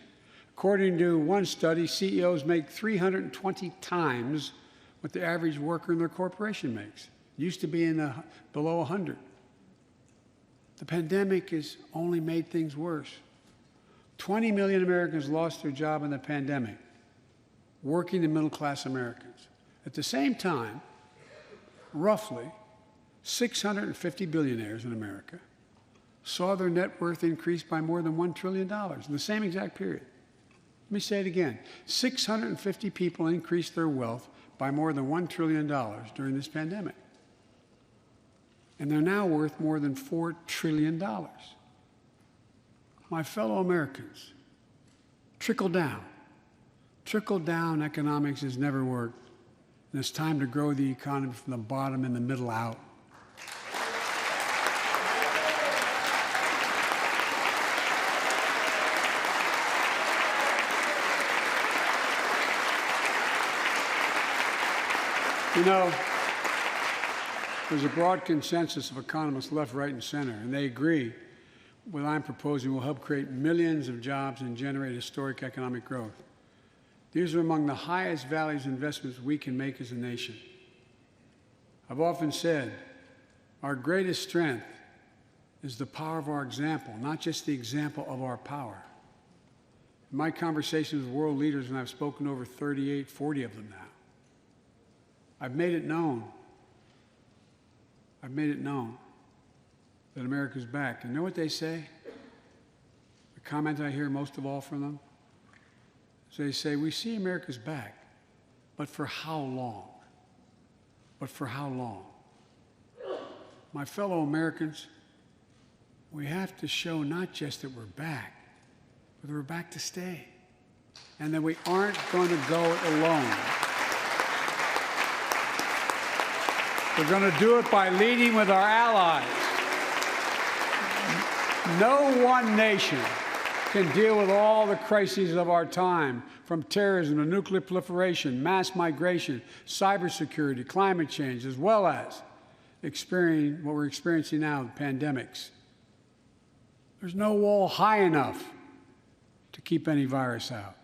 Speaker 10: According to one study, CEOs make 320 times what the average worker in their corporation makes. It used to be below 100. the pandemic has only made things worse. 20 million Americans lost their job in the pandemic, working and middle-class Americans. At the same time, roughly 650 billionaires in America saw their net worth increase by more than $1 trillion in the same exact period. Let me say it again. 650 people increased their wealth by more than $1 trillion during this pandemic. And they're now worth more than $4 trillion. My fellow Americans, trickle down economics has never worked. And it's time to grow the economy from the bottom and the middle out. You know, there's a broad consensus of economists left, right, and center, and they agree what I'm proposing will help create millions of jobs and generate historic economic growth. These are among the highest values investments we can make as a nation. I've often said our greatest strength is the power of our example, not just the example of our power. In my conversations with world leaders, and I've spoken to over 40 of them now, I've made it known that America's back. And you know what they say? The comment I hear most of all from them is they say, we see America's back, but for how long? But for how long? My fellow Americans, we have to show not just that we're back, but that we're back to stay, and that we aren't going to go it alone. We're going to do it by leading with our allies. No one nation can deal with all the crises of our time, from terrorism to nuclear proliferation, mass migration, cybersecurity, climate change, as well as what we're experiencing now, pandemics. There's no wall high enough to keep any virus out.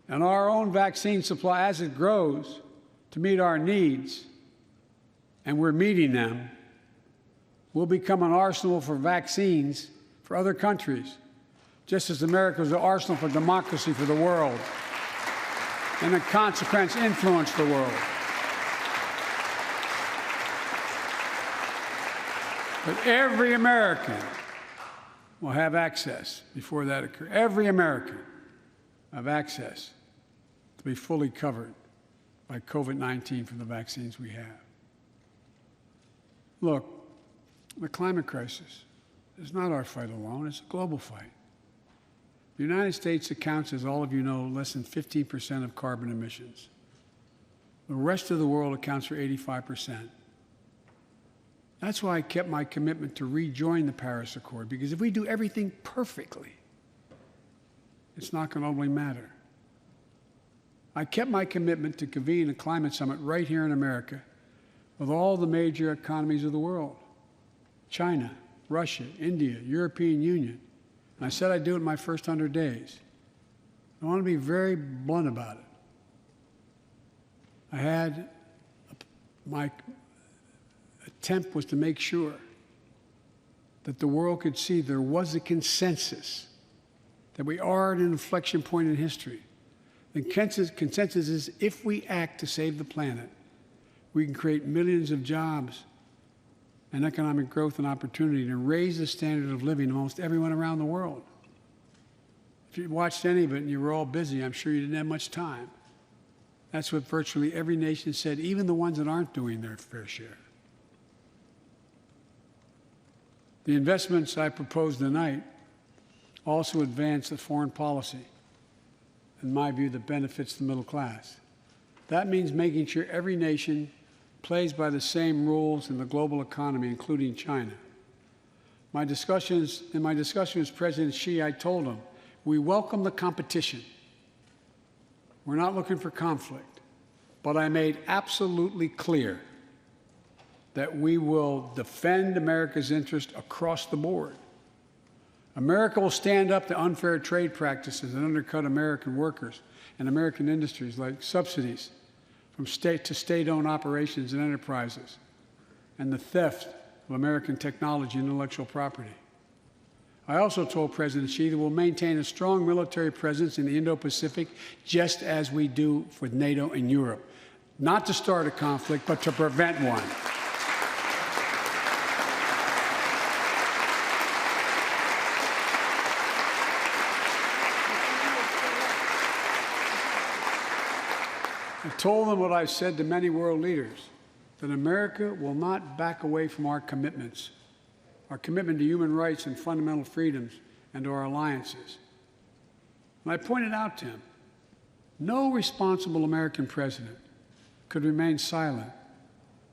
Speaker 10: And our own vaccine supply, as it grows to meet our needs, and we're meeting them, will become an arsenal for vaccines for other countries, just as America was an arsenal for democracy for the world, and in consequence influence the world. But every American will have access before that occurs. Every American will have access to be fully covered by COVID-19 from the vaccines we have. Look, the climate crisis is not our fight alone, it's a global fight. The United States accounts, as all of you know, less than 15% of carbon emissions. The rest of the world accounts for 85%. That's why I kept my commitment to rejoin the Paris Accord, because if we do everything perfectly, it's not going to only matter. I kept my commitment to convene a climate summit right here in America with all the major economies of the world: China, Russia, India, European Union. And I said I'd do it in my first 100 days. I want to be very blunt about it. My attempt was to make sure that the world could see there was a consensus, that we are at an inflection point in history. The consensus is if we act to save the planet, we can create millions of jobs and economic growth and opportunity and raise the standard of living of almost everyone around the world. If you watched any of it and you were all busy, I'm sure you didn't have much time. That's what virtually every nation said, even the ones that aren't doing their fair share. The investments I propose tonight also advance the foreign policy, in my view, that benefits the middle class. That means making sure every nation plays by the same rules in the global economy, including China. In my discussion with President Xi, I told him, we welcome the competition. We're not looking for conflict. But I made absolutely clear that we will defend America's interest across the board. America will stand up to unfair trade practices that undercut American workers and American industries, like subsidies from state to state-owned operations and enterprises, and the theft of American technology and intellectual property. I also told President Xi that we'll maintain a strong military presence in the Indo-Pacific, just as we do with NATO and Europe, not to start a conflict, but to prevent one. I told them what I've said to many world leaders, that America will not back away from our commitments, our commitment to human rights and fundamental freedoms and to our alliances. And I pointed out to him, no responsible American president could remain silent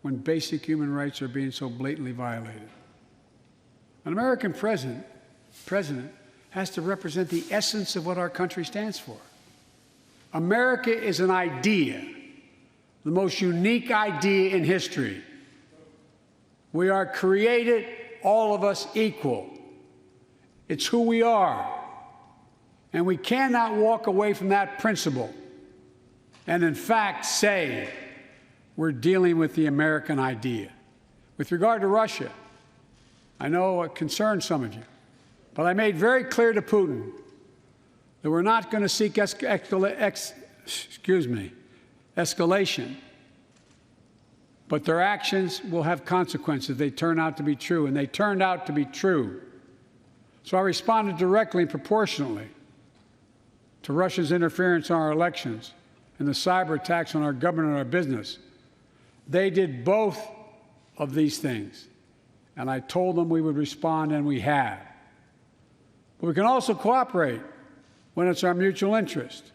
Speaker 10: when basic human rights are being so blatantly violated. An American president has to represent the essence of what our country stands for. America is an idea, the most unique idea in history. We are created, all of us, equal. It's who we are. And we cannot walk away from that principle and, in fact, say we're dealing with the American idea. With regard to Russia, I know it concerns some of you, but I made very clear to Putin that we're not going to seek escalation, but their actions will have consequences. They turn out to be true, and they turned out to be true. So I responded directly and proportionately to Russia's interference in our elections and the cyber attacks on our government and our business. They did both of these things, and I told them we would respond, and we have. But we can also cooperate when it's our mutual interest.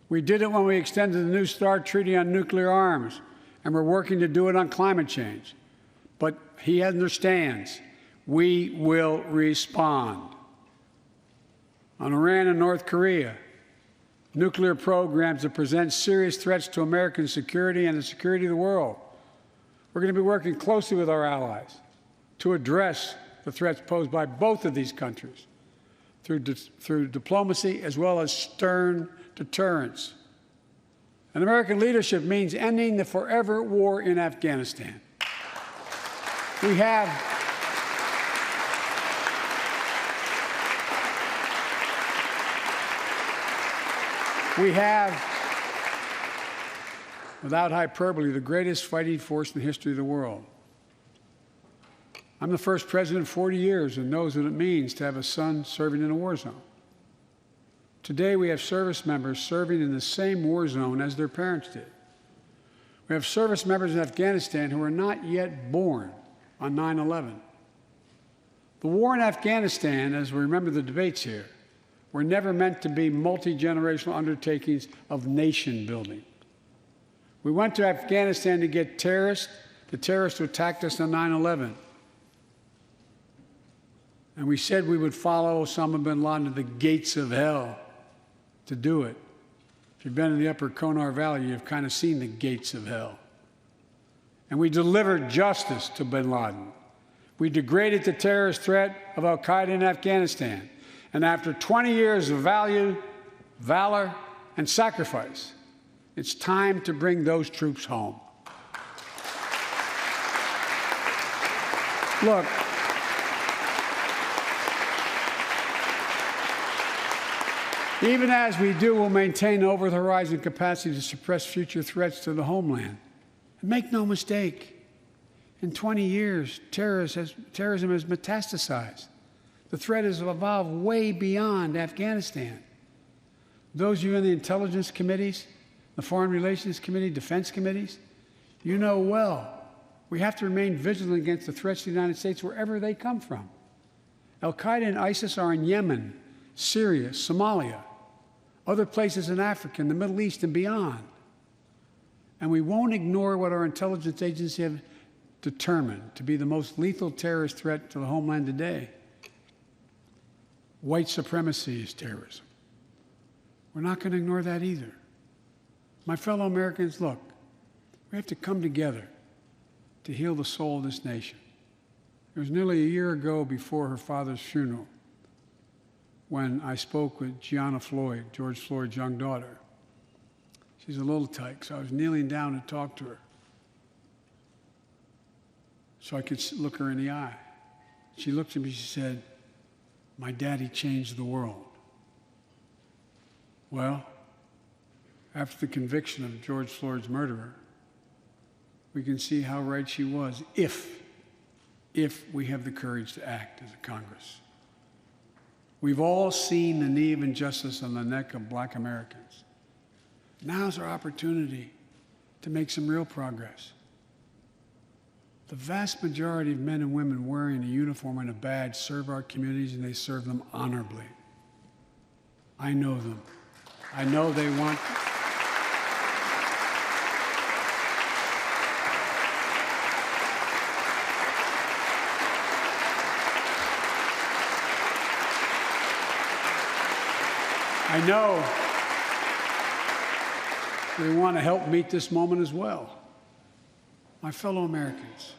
Speaker 10: We did it when we extended the New START Treaty on nuclear arms, and we're working to do it on climate change. But he understands we will respond. On Iran and North Korea, nuclear programs that present serious threats to American security and the security of the world. We're going to be working closely with our allies to address the threats posed by both of these countries through diplomacy as well as stern deterrence. And American leadership means ending the forever war in Afghanistan. We have without hyperbole, the greatest fighting force in the history of the world. I'm the first president in 40 years who knows what it means to have a son serving in a war zone. Today, we have service members serving in the same war zone as their parents did. We have service members in Afghanistan who are not yet born on 9/11. The war in Afghanistan, as we remember the debates here, were never meant to be multi-generational undertakings of nation building. We went to Afghanistan to get the terrorists who attacked us on 9/11. And we said we would follow Osama bin Laden to the gates of hell to do it. If you've been in the upper Konar Valley, you've kind of seen the gates of hell. And we delivered justice to bin Laden. We degraded the terrorist threat of al-Qaeda in Afghanistan. And after 20 years of valor, and sacrifice, it's time to bring those troops home. Look, even as we do, we'll maintain over-the-horizon capacity to suppress future threats to the homeland. And make no mistake, in 20 years, terrorism has metastasized. The threat has evolved way beyond Afghanistan. Those of you in the intelligence committees, the foreign relations committee, defense committees, you know well, we have to remain vigilant against the threats to the United States wherever they come from. Al-Qaeda and ISIS are in Yemen, Syria, Somalia, other places in Africa, in the Middle East, and beyond. And we won't ignore what our intelligence agencies have determined to be the most lethal terrorist threat to the homeland today. White supremacy is terrorism. We're not going to ignore that either. My fellow Americans, look, we have to come together to heal the soul of this nation. It was nearly a year ago before her father's funeral when I spoke with Gianna Floyd, George Floyd's young daughter. She's a little tyke, so I was kneeling down to talk to her. so I could look her in the eye. She looked at me, she said, "My daddy changed the world." Well, after the conviction of George Floyd's murderer, we can see how right she was if we have the courage to act as a Congress. We've all seen the knee of injustice on the neck of Black Americans. Now's our opportunity to make some real progress. The vast majority of men and women wearing a uniform and a badge serve our communities, and they serve them honorably. I know them. I know they want. I know they want to help meet this moment as well. My fellow Americans,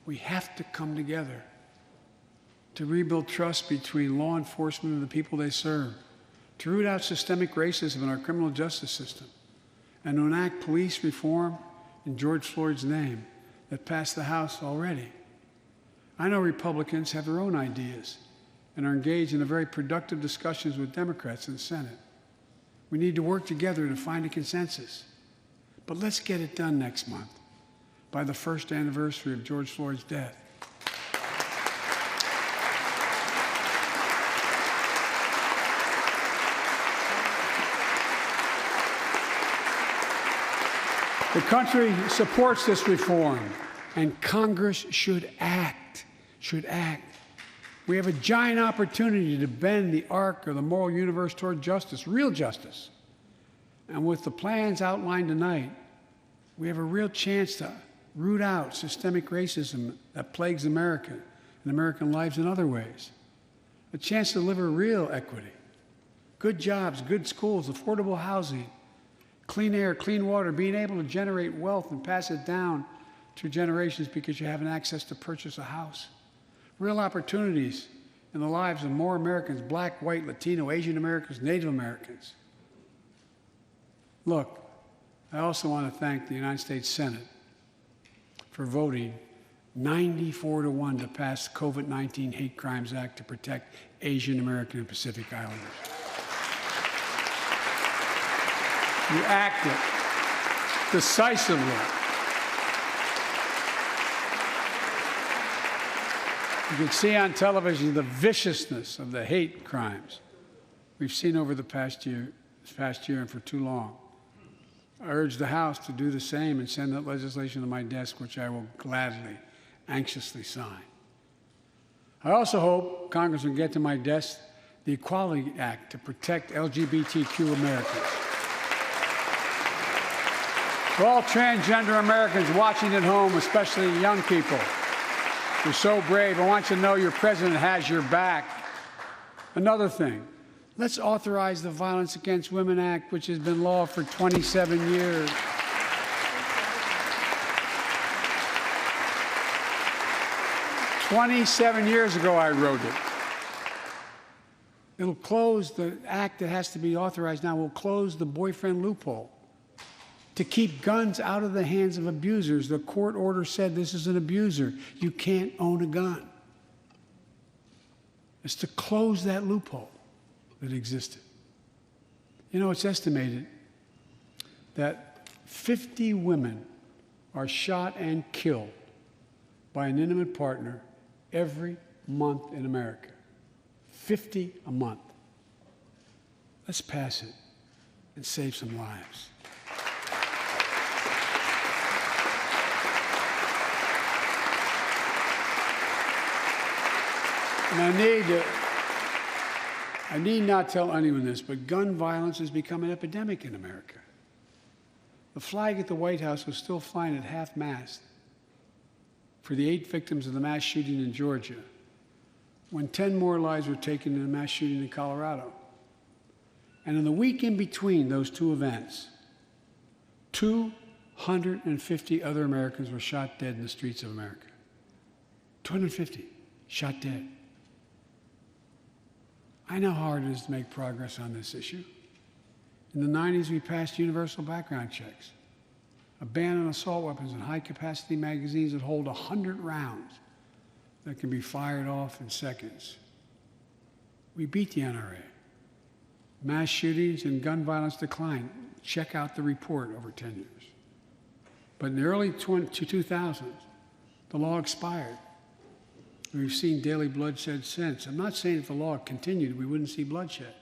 Speaker 10: we have to come together to rebuild trust between law enforcement and the people they serve, to root out systemic racism in our criminal justice system, and to enact police reform in George Floyd's name that passed the House already. I know Republicans have their own ideas and are engaged in very productive discussions with Democrats in the Senate. We need to work together to find a consensus. But let's get it done next month, by the first anniversary of George Floyd's death. The country supports this reform, and Congress should act. We have a giant opportunity to bend the arc of the moral universe toward justice, real justice. And with the plans outlined tonight, we have a real chance to root out systemic racism that plagues America and American lives in other ways. A chance to deliver real equity, good jobs, good schools, affordable housing, clean air, clean water, being able to generate wealth and pass it down through generations because you have access to purchase a house. Real opportunities in the lives of more Americans, Black, white, Latino, Asian Americans, Native Americans. Look, I also want to thank the United States Senate for voting 94-1 to pass the COVID-19 Hate Crimes Act to protect Asian American and Pacific Islanders. You acted decisively. You can see on television the viciousness of the hate crimes we've seen over the past year and for too long. I urge the House to do the same and send that legislation to my desk, which I will gladly, anxiously sign. I also hope Congress will get to my desk the Equality Act to protect LGBTQ Americans. For all transgender Americans watching at home, especially young people, you're so brave. I want you to know your president has your back. Another thing, let's authorize the Violence Against Women Act, which has been law for 27 years. "27 years ago, I wrote it. It'll close the act that has to be authorized now, will close the boyfriend loophole to keep guns out of the hands of abusers. The court order said this is an abuser. You can't own a gun. It's to close that loophole that existed. You know, it's estimated that 50 women are shot and killed by an intimate partner every month in America. 50 a month. Let's pass it and save some lives. And I need not tell anyone this, but gun violence has become an epidemic in America. The flag at the White House was still flying at half-mast for the 8 victims of the mass shooting in Georgia, when 10 more lives were taken in a mass shooting in Colorado. And in the week in between those two events, 250 other Americans were shot dead in the streets of America. 250 shot dead. I know how hard it is to make progress on this issue. In the 90s, we passed universal background checks. a ban on assault weapons and high-capacity magazines that hold 100 rounds that can be fired off in seconds. We beat the NRA. Mass shootings and gun violence declined. Check out the report over 10 years. But in the early 2000s, the law expired. We've seen daily bloodshed since. I'm not saying if the law continued, we wouldn't see bloodshed.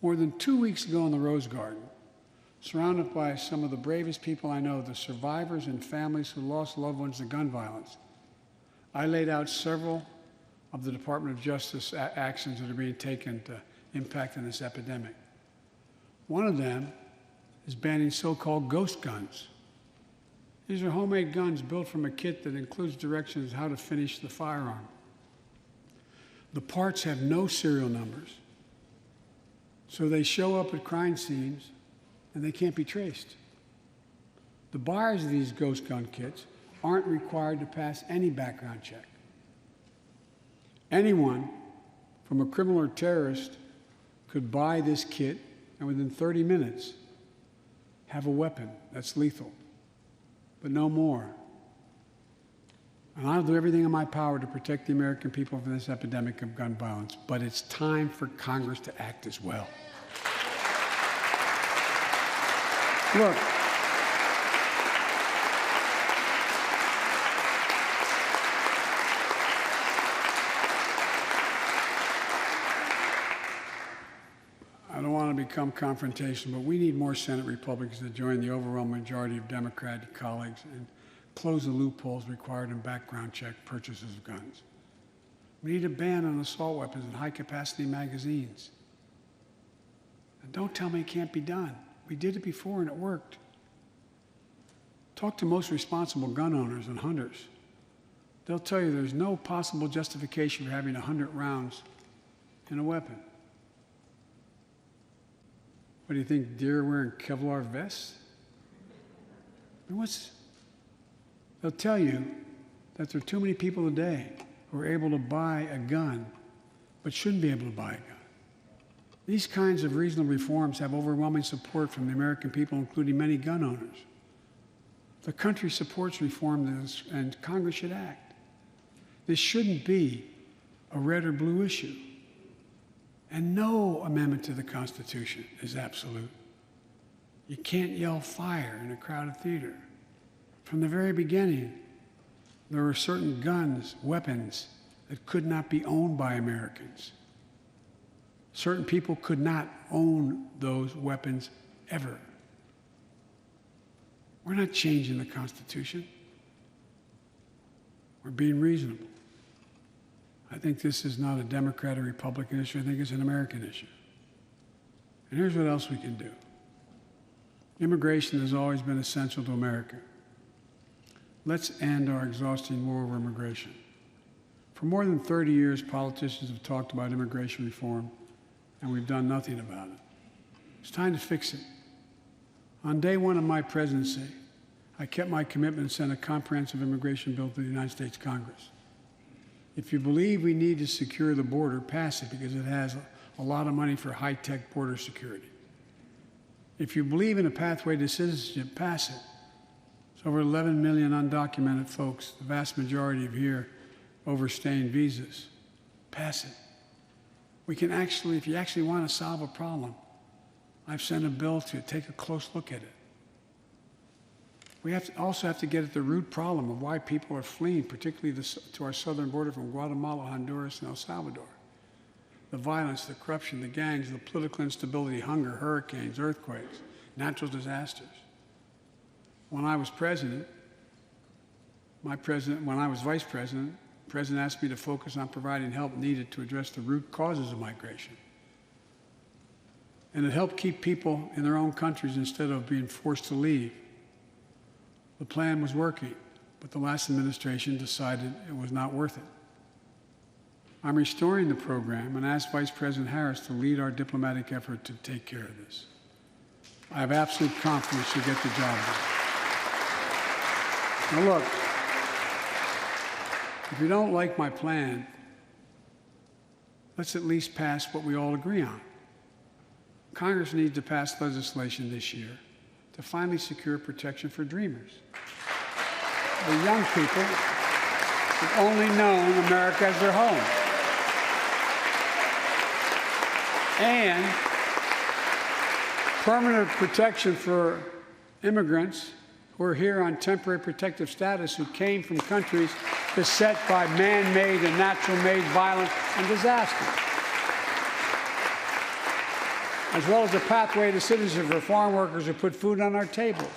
Speaker 10: More than 2 weeks ago in the Rose Garden, surrounded by some of the bravest people I know, the survivors and families who lost loved ones to gun violence, I laid out several of the Department of Justice actions that are being taken to impact on this epidemic. One of them is banning so-called ghost guns. These are homemade guns built from a kit that includes directions how to finish the firearm. The parts have no serial numbers, so they show up at crime scenes and they can't be traced. The buyers of these ghost gun kits aren't required to pass any background check. Anyone, from a criminal or terrorist, could buy this kit and within 30 minutes have a weapon that's lethal, but no more. And I'll do everything in my power to protect the American people from this epidemic of gun violence, but it's time for Congress to act as well. Look, I don't want to become confrontational, but we need more Senate Republicans to join the overwhelming majority of Democratic colleagues and close the loopholes required in background check purchases of guns. We need a ban on assault weapons and high-capacity magazines. And don't tell me it can't be done. We did it before and it worked. Talk to most responsible gun owners and hunters. They'll tell you there's no possible justification for having 100 rounds in a weapon. What do you think, deer are wearing Kevlar vests? I mean, they'll tell you that there are too many people today who are able to buy a gun but shouldn't be able to buy a gun. These kinds of reasonable reforms have overwhelming support from the American people, including many gun owners. The country supports reform, and Congress should act. This shouldn't be a red or blue issue. And no amendment to the Constitution is absolute. You can't yell fire in a crowded theater. From the very beginning, there were certain guns, weapons, that could not be owned by Americans. Certain people could not own those weapons ever. We're not changing the Constitution. We're being reasonable. I think this is not a Democrat or Republican issue. I think it's an American issue. And here's what else we can do. Immigration has always been essential to America. Let's end our exhausting war over immigration. For more than 30 years, politicians have talked about immigration reform, and we've done nothing about it. It's time to fix it. On day one of my presidency, I kept my commitment and sent a comprehensive immigration bill to the United States Congress. If you believe we need to secure the border, pass it because it has a lot of money for high-tech border security. If you believe in a pathway to citizenship, pass it. There's over 11 million undocumented folks, the vast majority of here overstaying visas. Pass it. We can actually, if you actually want to solve a problem, I've sent a bill to take a close look at it. We also have to get at the root problem of why people are fleeing, particularly to our southern border from Guatemala, Honduras, and El Salvador. The violence, the corruption, the gangs, the political instability, hunger, hurricanes, earthquakes, natural disasters. When I was president, when I was vice president, the president asked me to focus on providing help needed to address the root causes of migration. And it helped keep people in their own countries instead of being forced to leave. The plan was working, but the last administration decided it was not worth it. I'm restoring the program and asked Vice President Harris to lead our diplomatic effort to take care of this. I have absolute confidence she'll get the job done. Now look, if you don't like my plan, let's at least pass what we all agree on. Congress needs to pass legislation this year to finally secure protection for dreamers. The young people who've only known America as their home. And permanent protection for immigrants who are here on temporary protective status who came from countries beset by man-made and natural-made violence and disaster, as well as a pathway to citizenship for foreign workers who put food on our tables.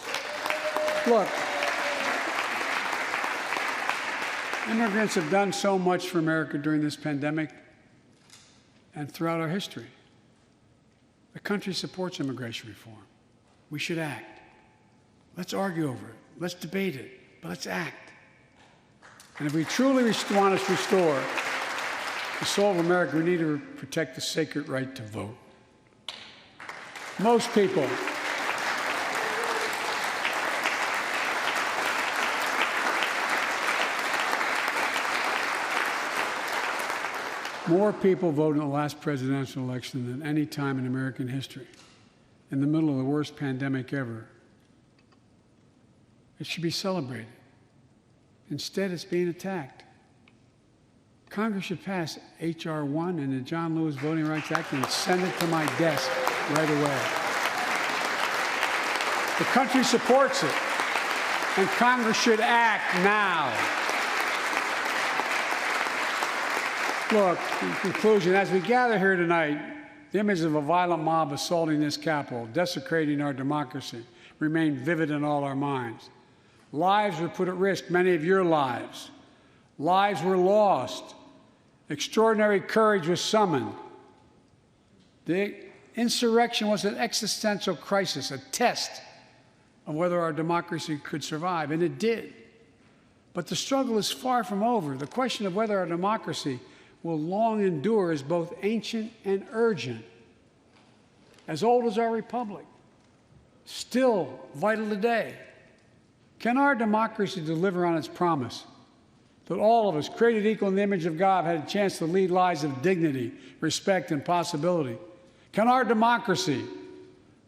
Speaker 10: Look, immigrants have done so much for America during this pandemic and throughout our history. The country supports immigration reform. We should act. Let's argue over it. Let's debate it. But let's act. And if we truly want to restore the soul of America, we need to protect the sacred right to vote. Most people more people voted in the last presidential election than any time in American history, in the middle of the worst pandemic ever. It should be celebrated. Instead, it's being attacked. Congress should pass H.R. 1 and the John Lewis Voting Rights Act and send it to my desk right away. The country supports it, and Congress should act now. Look, in conclusion, as we gather here tonight, the image of a violent mob assaulting this Capitol, desecrating our democracy, remain vivid in all our minds. Lives were put at risk, many of your lives. Lives were lost. Extraordinary courage was summoned. The insurrection was an existential crisis, a test of whether our democracy could survive, and it did. But the struggle is far from over. The question of whether our democracy will long endure is both ancient and urgent. As old as our republic, still vital today. Can our democracy deliver on its promise that all of us, created equal in the image of God, had a chance to lead lives of dignity, respect, and possibility? Can our democracy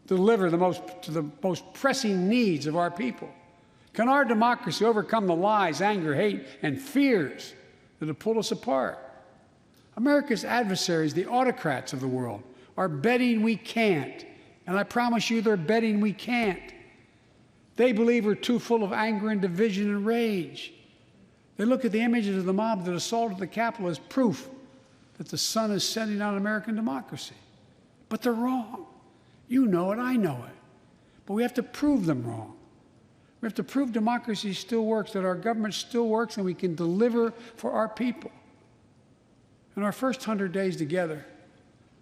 Speaker 10: deliver to the most pressing needs of our people? Can our democracy overcome the lies, anger, hate, and fears that have pulled us apart? America's adversaries, the autocrats of the world, are betting we can't. And I promise you, they're betting we can't. They believe we're too full of anger and division and rage. They look at the images of the mob that assaulted the Capitol as proof that the sun is setting on American democracy. But they're wrong. You know it, I know it. But we have to prove them wrong. We have to prove democracy still works, that our government still works, and we can deliver for our people. In our first 100 days together,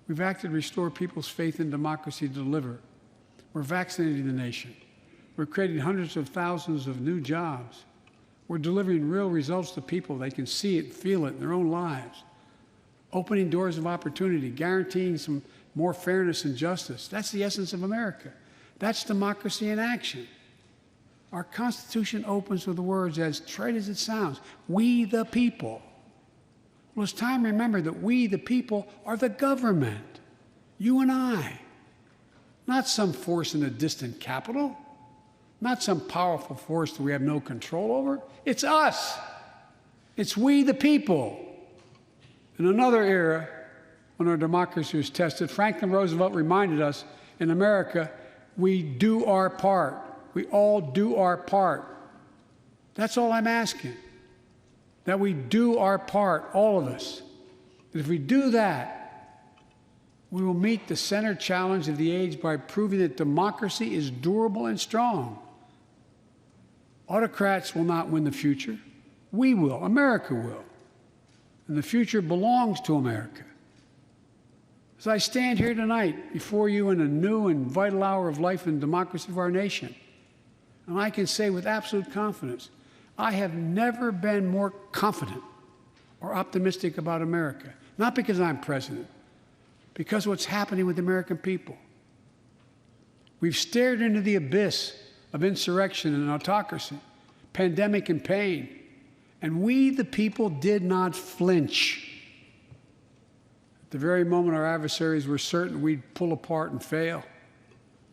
Speaker 10: we've acted to restore people's faith in democracy to deliver. We're vaccinating the nation. We're creating hundreds of thousands of new jobs. We're delivering real results to people. They can see it, feel it in their own lives. Opening doors of opportunity, guaranteeing some more fairness and justice. That's the essence of America. That's democracy in action. Our Constitution opens with the words, as trite as it sounds, we the people. Well, it's time to remember that we the people are the government. You and I. Not some force in a distant capital. Not some powerful force that we have no control over. It's us. It's we the people. In another era, when our democracy was tested, Franklin Roosevelt reminded us, in America, we do our part. We all do our part. That's all I'm asking. That we do our part, all of us. And if we do that, we will meet the center challenge of the age by proving that democracy is durable and strong. Autocrats will not win the future. We will. America will. And the future belongs to America. As I stand here tonight before you in a new and vital hour of life and democracy of our nation, and I can say with absolute confidence, I have never been more confident or optimistic about America. Not because I'm president, because of what's happening with the American people. We've stared into the abyss of insurrection and autocracy, pandemic and pain, and we, the people, did not flinch. At the very moment our adversaries were certain we'd pull apart and fail,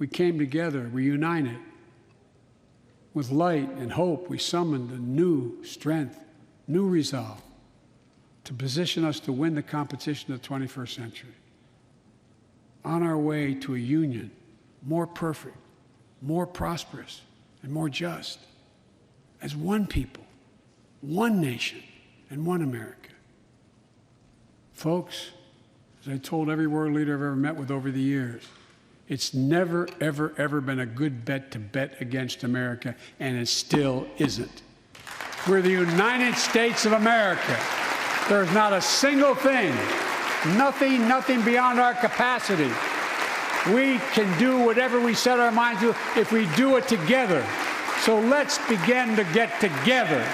Speaker 10: we came together, we united. With light and hope, we summoned a new strength, new resolve to position us to win the competition of the 21st century. On our way to a union more perfect, more prosperous, and more just, as one people, one nation, and one America. Folks, as I told every world leader I've ever met with over the years, it's never, ever, ever been a good bet to bet against America, and it still isn't. We're the United States of America. There's not a single thing, nothing beyond our capacity. We can do whatever we set our minds to if we do it together. So let's begin to get together.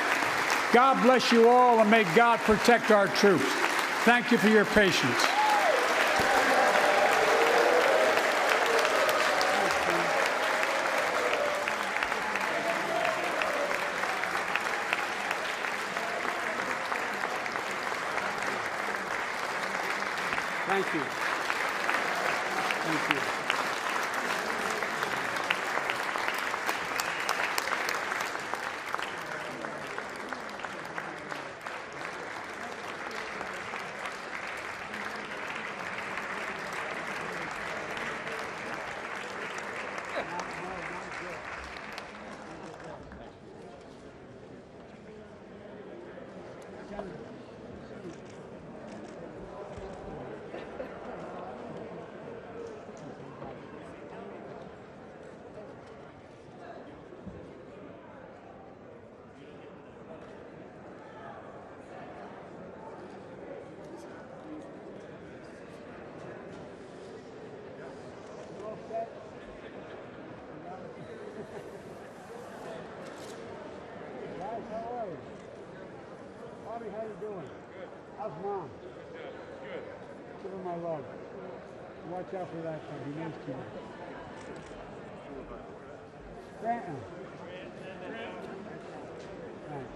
Speaker 10: God bless you all, and may God protect our troops. Thank you for your patience. Thank you. Thank you. Bobby, how you doing? Good. How's Mom? Good. Give her my love. Watch out for that one. Be nice to her. Grant. Thanks.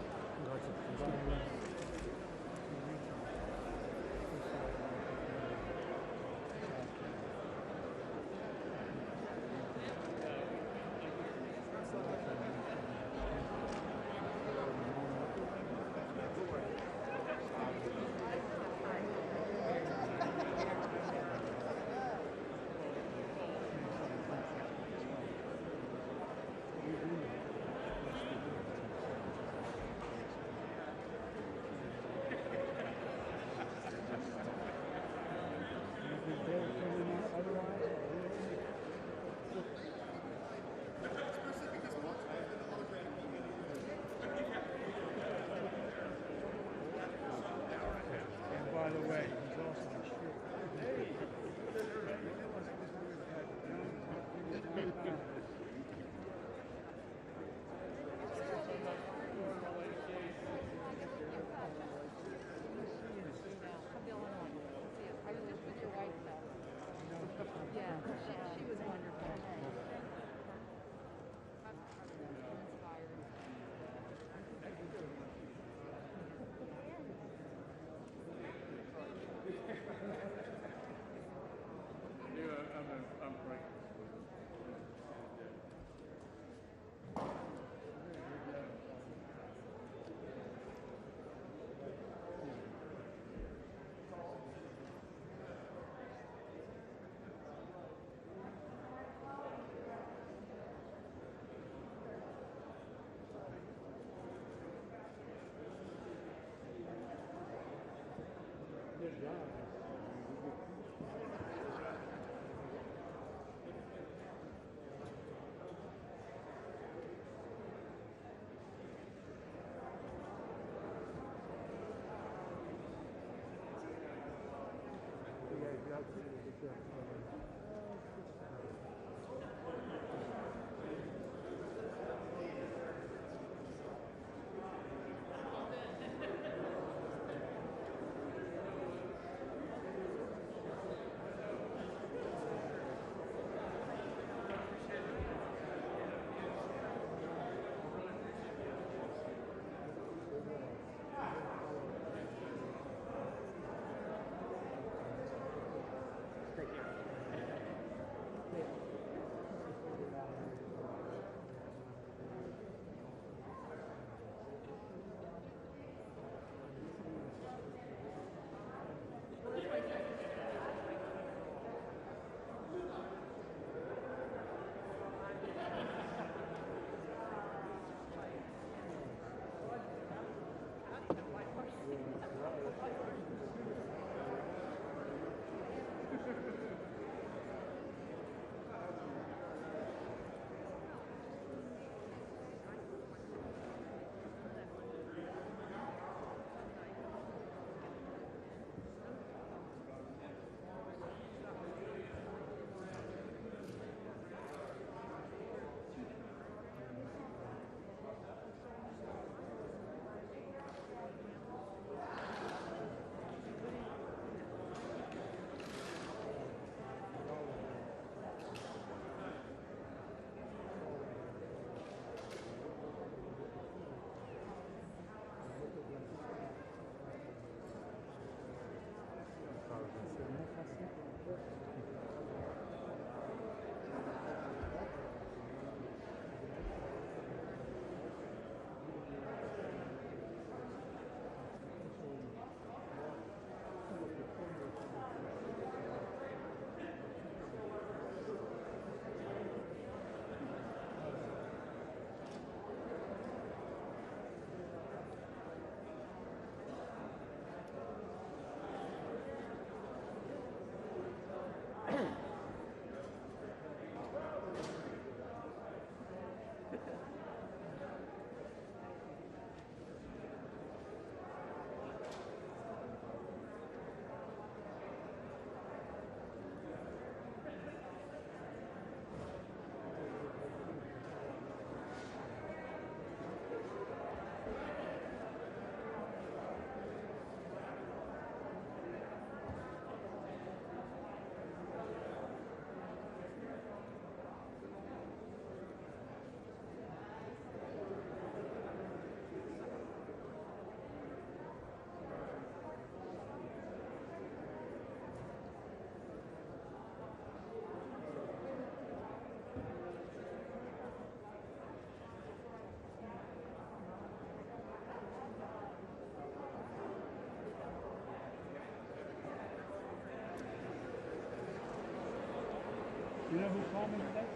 Speaker 3: You know who called me today?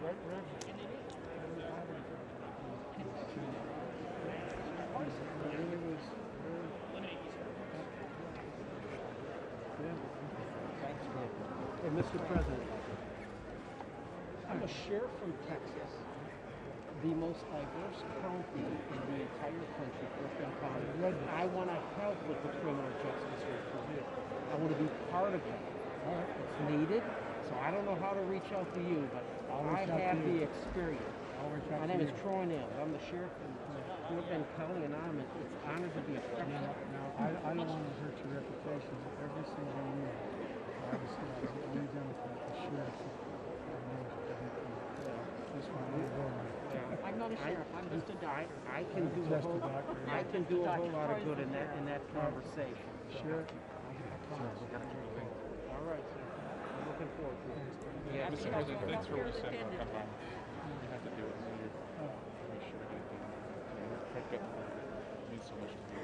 Speaker 3: Right, Reverend.
Speaker 11: Hey, Mr. President, I'm a sheriff from Texas, the most diverse county in the entire country, Brooklyn County. I want to help with the criminal justice reform. I want to be part of it. It's needed, so I don't know how to reach out to you, but I have the experience. My name is Troy Nails. I'm the sheriff from Brooklyn County, and it's honored to be a part of it.
Speaker 3: I don't want to hurt your reputation, but every single year, I've only done it for the sheriff.
Speaker 11: I'm not a sheriff. I'm just a doctor. I can do a whole lot of good in that conversation.
Speaker 3: Sure.
Speaker 11: All right, sir. I'm looking forward to it. Yeah,
Speaker 6: Mr. President, thanks for what you said about come on. You have to do it. Make sure we get it done. It means so much to me.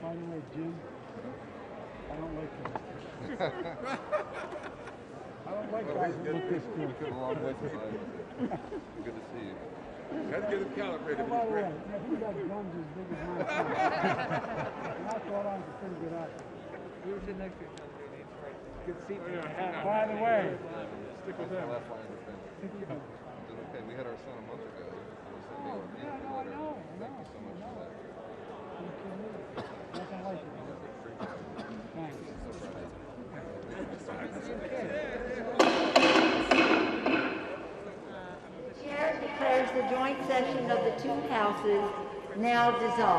Speaker 3: By the way, Jim, I don't like that. I don't like guys who look this good.
Speaker 2: We've come a long way tonight. Good to see you.
Speaker 6: Got to get it calibrated.
Speaker 3: Oh, by the way, he got guns as big as mine. And I thought I was a pretty good actor.
Speaker 4: We were sitting next to each other. Good seat.
Speaker 3: By the way,
Speaker 6: Stick with
Speaker 2: That's
Speaker 6: them.
Speaker 2: the last line of defense. It's okay. We had our son a month ago. It was a beautiful letter. Thank you so much for that.
Speaker 3: nothing like it. Thanks.
Speaker 9: Chair declares the joint session of the two houses now dissolved.